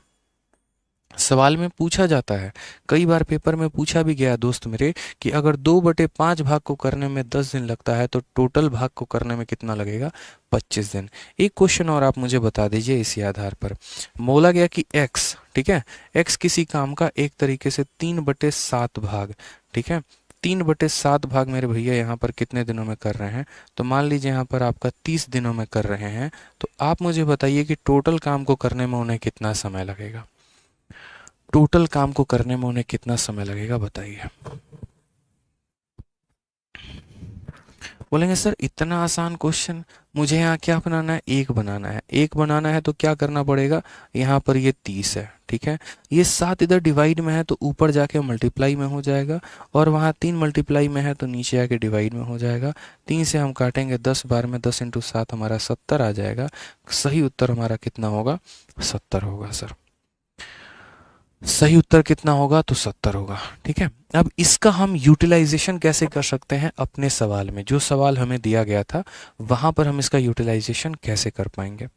सवाल में पूछा जाता है, कई बार पेपर में पूछा भी गया दोस्त मेरे, कि अगर 2/5 भाग को करने में 10 दिन लगता है तो टोटल भाग को करने में कितना लगेगा, 25 दिन। एक क्वेश्चन और आप मुझे बता दीजिए इसी आधार पर। बोला गया कि x, ठीक है, x किसी काम का एक तरीके से 3/7 भाग, ठीक है, 3/7 भाग मेरे भैया यहाँ पर कितने दिनों में कर रहे हैं, तो मान लीजिए यहाँ पर आपका 30 दिनों में कर रहे हैं। तो आप मुझे बताइए कि टोटल काम को करने में उन्हें कितना समय लगेगा, टोटल काम को करने में उन्हें कितना समय लगेगा बताइए। बोलेंगे सर इतना आसान क्वेश्चन, मुझे यहाँ क्या बनाना है, 1 बनाना है। 1 बनाना है तो क्या करना पड़ेगा, यहाँ पर ये 30 है, ठीक है, ये 7 इधर डिवाइड में है तो ऊपर जाके मल्टीप्लाई में हो जाएगा, और वहाँ 3 मल्टीप्लाई में है तो नीचे आके डिवाइड में हो जाएगा। 3 से हम काटेंगे 10 बार में, 10 × 7 हमारा 70 आ जाएगा। सही उत्तर हमारा कितना होगा, 70 होगा सर। सही उत्तर कितना होगा, तो 70 होगा, ठीक है। अब इसका हम यूटिलाइजेशन कैसे कर सकते हैं अपने सवाल में, जो सवाल हमें दिया गया था वहां पर हम इसका यूटिलाइजेशन कैसे कर पाएंगे।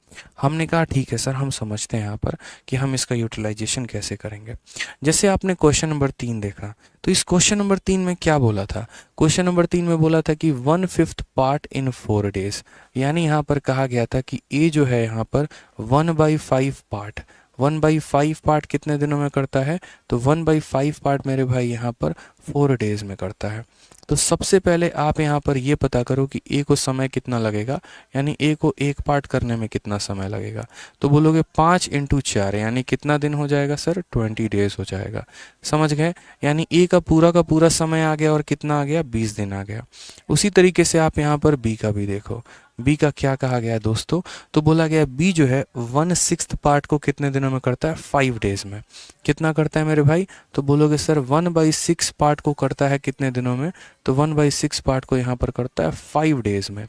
हमने कहा ठीक है सर, हम समझते हैं यहाँ पर कि हम इसका यूटिलाइजेशन कैसे करेंगे। जैसे आपने क्वेश्चन नंबर 3 देखा, तो इस क्वेश्चन नंबर 3 में क्या बोला था, क्वेश्चन नंबर 3 में बोला था कि 1/5 पार्ट इन 4 डेज, यानी यहाँ पर कहा गया था कि ए जो है यहाँ पर 1/5 पार्ट, 1/5 पार्ट कितने दिनों में करता है, तो 1/5 पार्ट मेरे भाई यहाँ पर 4 डेज में करता है। तो सबसे पहले आप यहाँ पर ये पता करो कि ए को समय कितना लगेगा, यानी ए को 1 पार्ट करने में कितना समय लगेगा। तो बोलोगे 5 × 4, यानी कितना दिन हो जाएगा सर, 20 डेज हो जाएगा। समझ गए, यानी ए का पूरा समय आ गया और कितना आ गया, 20 दिन आ गया। उसी तरीके से आप यहाँ पर बी का भी देखो, बी का क्या कहा गया है दोस्तों, तो बोला गया बी जो है 1/6 पार्ट को कितने दिनों में करता है, 5 डेज में। कितना करता है मेरे भाई, तो बोलोगे सर 1/6 पार्ट को करता है कितने दिनों में, तो 1/6 पार्ट को यहाँ पर करता है 5 डेज में।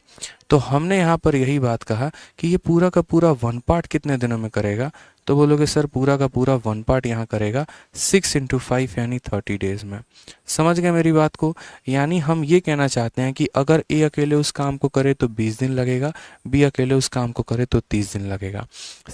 तो हमने यहाँ पर यही बात कहा कि ये पूरा का पूरा 1 पार्ट कितने दिनों में करेगा, तो बोलोगे सर पूरा का पूरा 1 पार्ट यहाँ करेगा 6 × 5 यानी 30 डेज में। समझ गए मेरी बात को, यानी हम ये कहना चाहते हैं कि अगर ए अकेले उस काम को करे तो 20 दिन लगेगा, बी अकेले उस काम को करे तो 30 दिन लगेगा।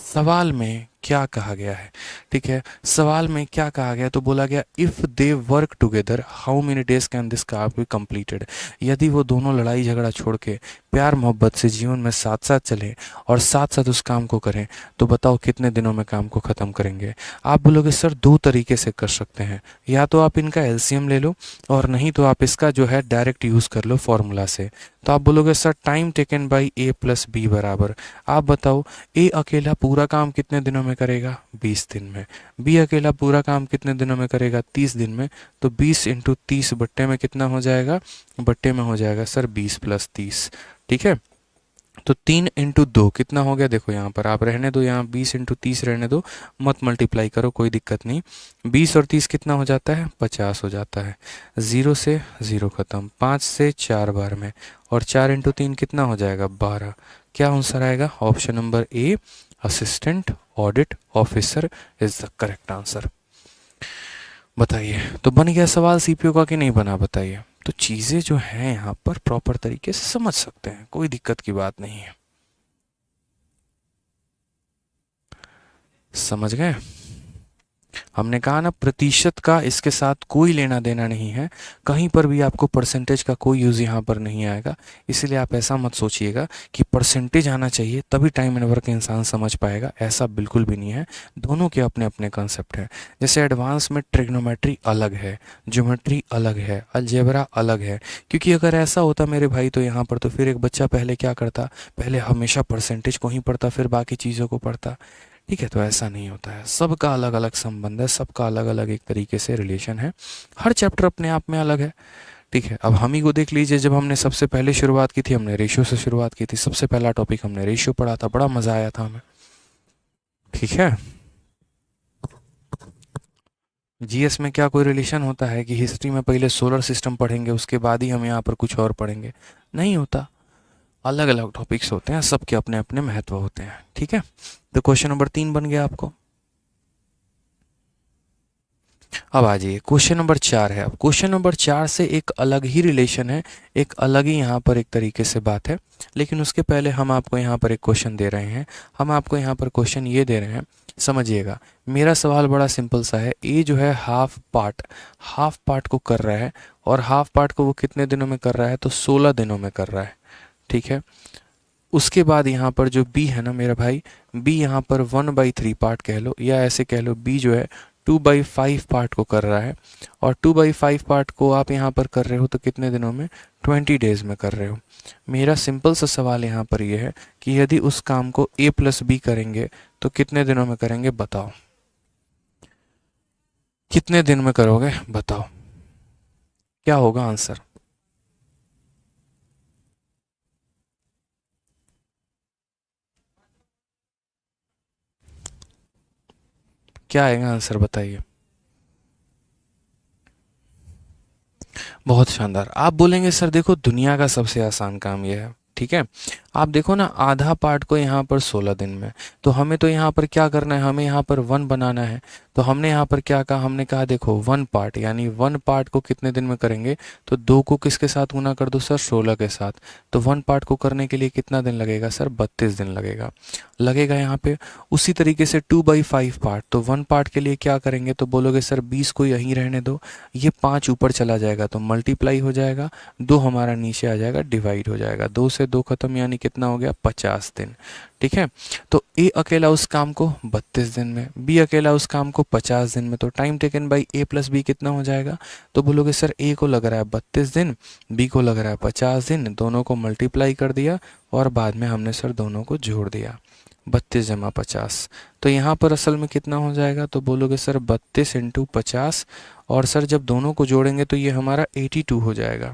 सवाल में क्या कहा गया है, ठीक है, सवाल में क्या कहा गया, तो बोला गया if they work together how many days can this काम बी कंप्लीटेड। यदि वो दोनों लड़ाई झगड़ा छोड़ के प्यार मोहब्बत से जीवन में साथ साथ चलें और साथ साथ उस काम को करें, तो बताओ कितने दिनों में काम को ख़त्म करेंगे। आप बोलोगे सर 2 तरीके से कर सकते हैं, या तो आप इनका एलसीएम ले लो, और नहीं तो आप इसका जो है डायरेक्ट यूज़ कर लो फॉर्मूला से। तो आप बोलोगे sir time taken by A plus B बराबर, आप बताओ ए अकेला पूरा काम कितने दिनों में करेगा, 20 दिन में, बी अकेला पूरा काम कितने दिनों में करेगा, 30 दिन में। तो 20 × 30 बट्टे में कितना हो जाएगा, बट्टे में हो जाएगा सर 20 + 30, ठीक है। तो 3 × 2 कितना हो गया, देखो यहाँ पर आप रहने दो, यहाँ 20 × 30 रहने दो, मत मल्टीप्लाई करो, कोई दिक्कत नहीं। 20 और 30 कितना हो जाता है, 50 हो जाता है। 0 से 0 खत्म, 5 से 4 बार में, और 4 × 3 कितना हो जाएगा, 12। क्या आंसर आएगा, option number A assistant audit officer is the correct answer. बताइए, तो बन गया सवाल सीपीओ का कि नहीं बना, बताइए। तो चीज़ें जो हैं यहाँ पर प्रॉपर तरीके से समझ सकते हैं, कोई दिक्कत की बात नहीं है। समझ गए। हमने कहा ना, प्रतिशत का इसके साथ कोई लेना देना नहीं है, कहीं पर भी आपको परसेंटेज का कोई यूज़ यहाँ पर नहीं आएगा। इसलिए आप ऐसा मत सोचिएगा कि परसेंटेज आना चाहिए तभी टाइम एंड वर्क इंसान समझ पाएगा, ऐसा बिल्कुल भी नहीं है। दोनों के अपने अपने कंसेप्ट हैं। जैसे एडवांस में ट्रिग्नोमेट्री अलग है, ज्योमेट्री अलग है, अलजेब्रा अलग है। क्योंकि अगर ऐसा होता मेरे भाई तो यहाँ पर तो फिर एक बच्चा पहले क्या करता, पहले हमेशा परसेंटेज को ही पढ़ता फिर बाकी चीज़ों को पढ़ता। ठीक है, तो ऐसा नहीं होता है, सबका अलग अलग संबंध है, सबका अलग अलग एक तरीके से रिलेशन है, हर चैप्टर अपने आप में अलग है। ठीक है, अब हम ही को देख लीजिए, जब हमने सबसे पहले शुरुआत की थी हमने रेशियो से शुरुआत की थी, सबसे पहला टॉपिक हमने रेशियो पढ़ा था, बड़ा मज़ा आया था हमें। ठीक है, जीएस में क्या कोई रिलेशन होता है कि हिस्ट्री में पहले सोलर सिस्टम पढ़ेंगे उसके बाद ही हम यहाँ पर कुछ और पढ़ेंगे? नहीं होता, अलग अलग टॉपिक्स होते हैं, सबके अपने अपने महत्व होते हैं। ठीक है, तो क्वेश्चन नंबर 3 बन गया आपको। अब आ जाइए, क्वेश्चन नंबर 4 है। अब क्वेश्चन नंबर 4 से एक अलग ही रिलेशन है, एक अलग ही यहाँ पर एक तरीके से बात है। लेकिन उसके पहले हम आपको यहाँ पर एक क्वेश्चन दे रहे हैं। हम आपको यहाँ पर क्वेश्चन ये दे रहे हैं, समझिएगा। मेरा सवाल बड़ा सिंपल सा है, ए जो है हाफ पार्ट को कर रहा है, और हाफ पार्ट को वो कितने दिनों में कर रहा है, तो 16 दिनों में कर रहा है। ठीक है, उसके बाद यहाँ पर जो बी है ना मेरा भाई, बी यहाँ पर 1/3 पार्ट कह लो, या ऐसे कह लो बी जो है 2/5 पार्ट को कर रहा है। और 2/5 पार्ट को आप यहाँ पर कर रहे हो तो कितने दिनों में, 20 डेज में कर रहे हो। मेरा सिंपल सा सवाल यहाँ पर ये है कि यदि उस काम को A+B करेंगे तो कितने दिनों में करेंगे, बताओ कितने दिन में करोगे, बताओ क्या होगा आंसर। क्या आएगा आंसर, बताइए। बहुत शानदार। आप बोलेंगे सर देखो दुनिया का सबसे आसान काम यह है। ठीक है, आप देखो ना, आधा पार्ट को यहाँ पर 16 दिन में, तो हमें तो यहाँ पर क्या करना है, हमें यहाँ पर 1 बनाना है। तो हमने यहाँ पर क्या कहा, हमने कहा देखो 1 पार्ट, यानी 1 पार्ट को कितने दिन में करेंगे, तो 2 को किसके साथ गुना कर दो सर, 16 के साथ। तो 1 पार्ट को करने के लिए कितना दिन लगेगा सर, 32 दिन लगेगा यहाँ पे। उसी तरीके से 2/5 पार्ट, तो 1 पार्ट के लिए क्या करेंगे, तो बोलोगे सर 20 को यहीं रहने दो, ये 5 ऊपर चला जाएगा तो मल्टीप्लाई हो जाएगा, 2 हमारा नीचे आ जाएगा, डिवाइड हो जाएगा, 2 से 2 खत्म, यानी कितना हो गया, 50 दिन। ठीक है, तो ए अकेला उस काम को 32 दिन में, बी अकेला उस काम को 50 दिन में, तो टाइम टेकन बाई A+B कितना हो जाएगा, तो बोलोगे सर ए को लग रहा है 32 दिन, बी को लग रहा है 50 दिन, दोनों को मल्टीप्लाई कर दिया और बाद में हमने सर दोनों को जोड़ दिया, 32 जमा 50। तो यहाँ पर असल में कितना हो जाएगा, तो बोलोगे सर 32 इंटू 50, और सर जब दोनों को जोड़ेंगे तो ये हमारा 82 हो जाएगा।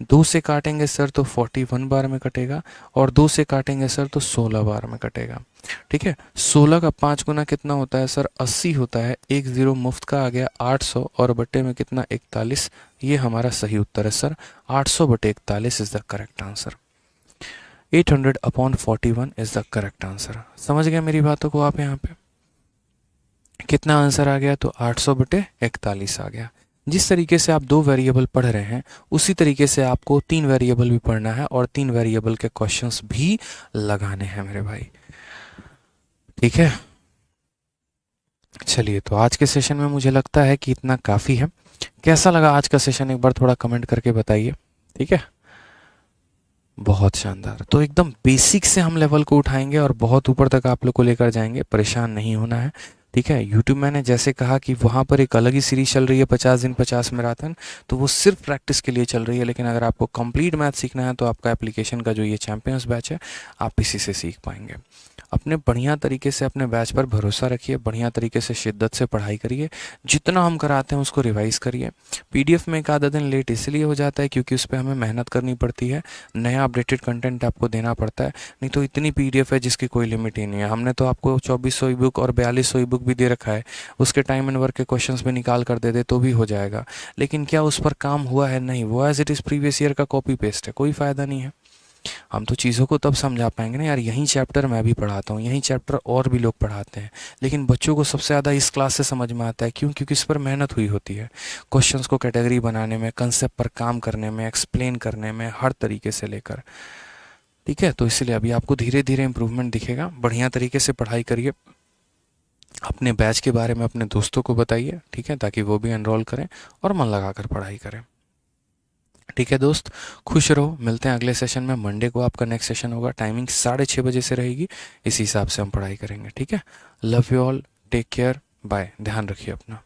2 से काटेंगे सर तो 41 बार में कटेगा, और 2 से काटेंगे सर तो 16 बार में कटेगा। ठीक है, 16 का 5 गुना कितना होता है सर, 80 होता है। एक जीरो मुफ्त का आ गया 800, और बट्टे में कितना, 41। ये हमारा सही उत्तर है सर, 800 बटे 41 is the correct answer. 800/41 is the correct answer. समझ गए मेरी बातों को आप यहाँ पे, कितना आंसर आ गया, तो 800/41 आ गया। जिस तरीके से आप 2 वेरिएबल पढ़ रहे हैं उसी तरीके से आपको 3 वेरिएबल भी पढ़ना है, और 3 वेरिएबल के क्वेश्चंस भी लगाने हैं मेरे भाई। ठीक है, चलिए, तो आज के सेशन में मुझे लगता है कि इतना काफ़ी है। कैसा लगा आज का सेशन, एक बार थोड़ा कमेंट करके बताइए। ठीक है, बहुत शानदार। तो एकदम बेसिक से हम लेवल को उठाएंगे और बहुत ऊपर तक आप लोग को लेकर जाएंगे, परेशान नहीं होना है। ठीक है, यूट्यूब मैंने जैसे कहा कि वहाँ पर एक अलग ही सीरीज चल रही है 50 दिन 50 मैराथन, तो वो सिर्फ प्रैक्टिस के लिए चल रही है। लेकिन अगर आपको कंप्लीट मैथ सीखना है तो आपका एप्लीकेशन का जो ये चैंपियंस बैच है, आप इसी से सीख पाएंगे। अपने बढ़िया तरीके से अपने बैच पर भरोसा रखिए, बढ़िया तरीके से शिद्दत से पढ़ाई करिए, जितना हम कराते हैं उसको रिवाइज करिए। पीडीएफ में एक आधा दिन लेट इसलिए हो जाता है क्योंकि उस पर हमें मेहनत करनी पड़ती है, नया अपडेटेड कंटेंट आपको देना पड़ता है। नहीं तो इतनी पीडीएफ है जिसकी कोई लिमिट ही नहीं है। हमने तो आपको 2400 ई बुक और 4200 ई बुक भी दे रखा है, उसके टाइम एंड वर्क के क्वेश्चंस भी निकाल कर दे दे तो भी हो जाएगा। लेकिन क्या उस पर काम हुआ है, नहीं, वो as it is previous year का कॉपी पेस्ट है, कोई फ़ायदा नहीं है। हम तो चीज़ों को तब समझा पाएंगे ना यार, यही चैप्टर मैं भी पढ़ाता हूँ, यही चैप्टर और भी लोग पढ़ाते हैं, लेकिन बच्चों को सबसे ज़्यादा इस क्लास से समझ में आता है। क्यों? क्योंकि इस पर मेहनत हुई होती है, क्वेश्चंस को कैटेगरी बनाने में, कंसेप्ट पर काम करने में, एक्सप्लेन करने में, हर तरीके से लेकर। ठीक है, तो इसलिए अभी आपको धीरे धीरे इंप्रूवमेंट दिखेगा। बढ़िया तरीके से पढ़ाई करिए, अपने बैच के बारे में अपने दोस्तों को बताइए, ठीक है, ताकि वो भी एनरोल करें और मन लगाकर पढ़ाई करें। ठीक है दोस्त, खुश रहो। मिलते हैं अगले सेशन में। मंडे को आपका नेक्स्ट सेशन होगा, टाइमिंग 6:30 बजे से रहेगी। इसी हिसाब से हम पढ़ाई करेंगे। ठीक है, love you all, take care, bye, ध्यान रखिए अपना।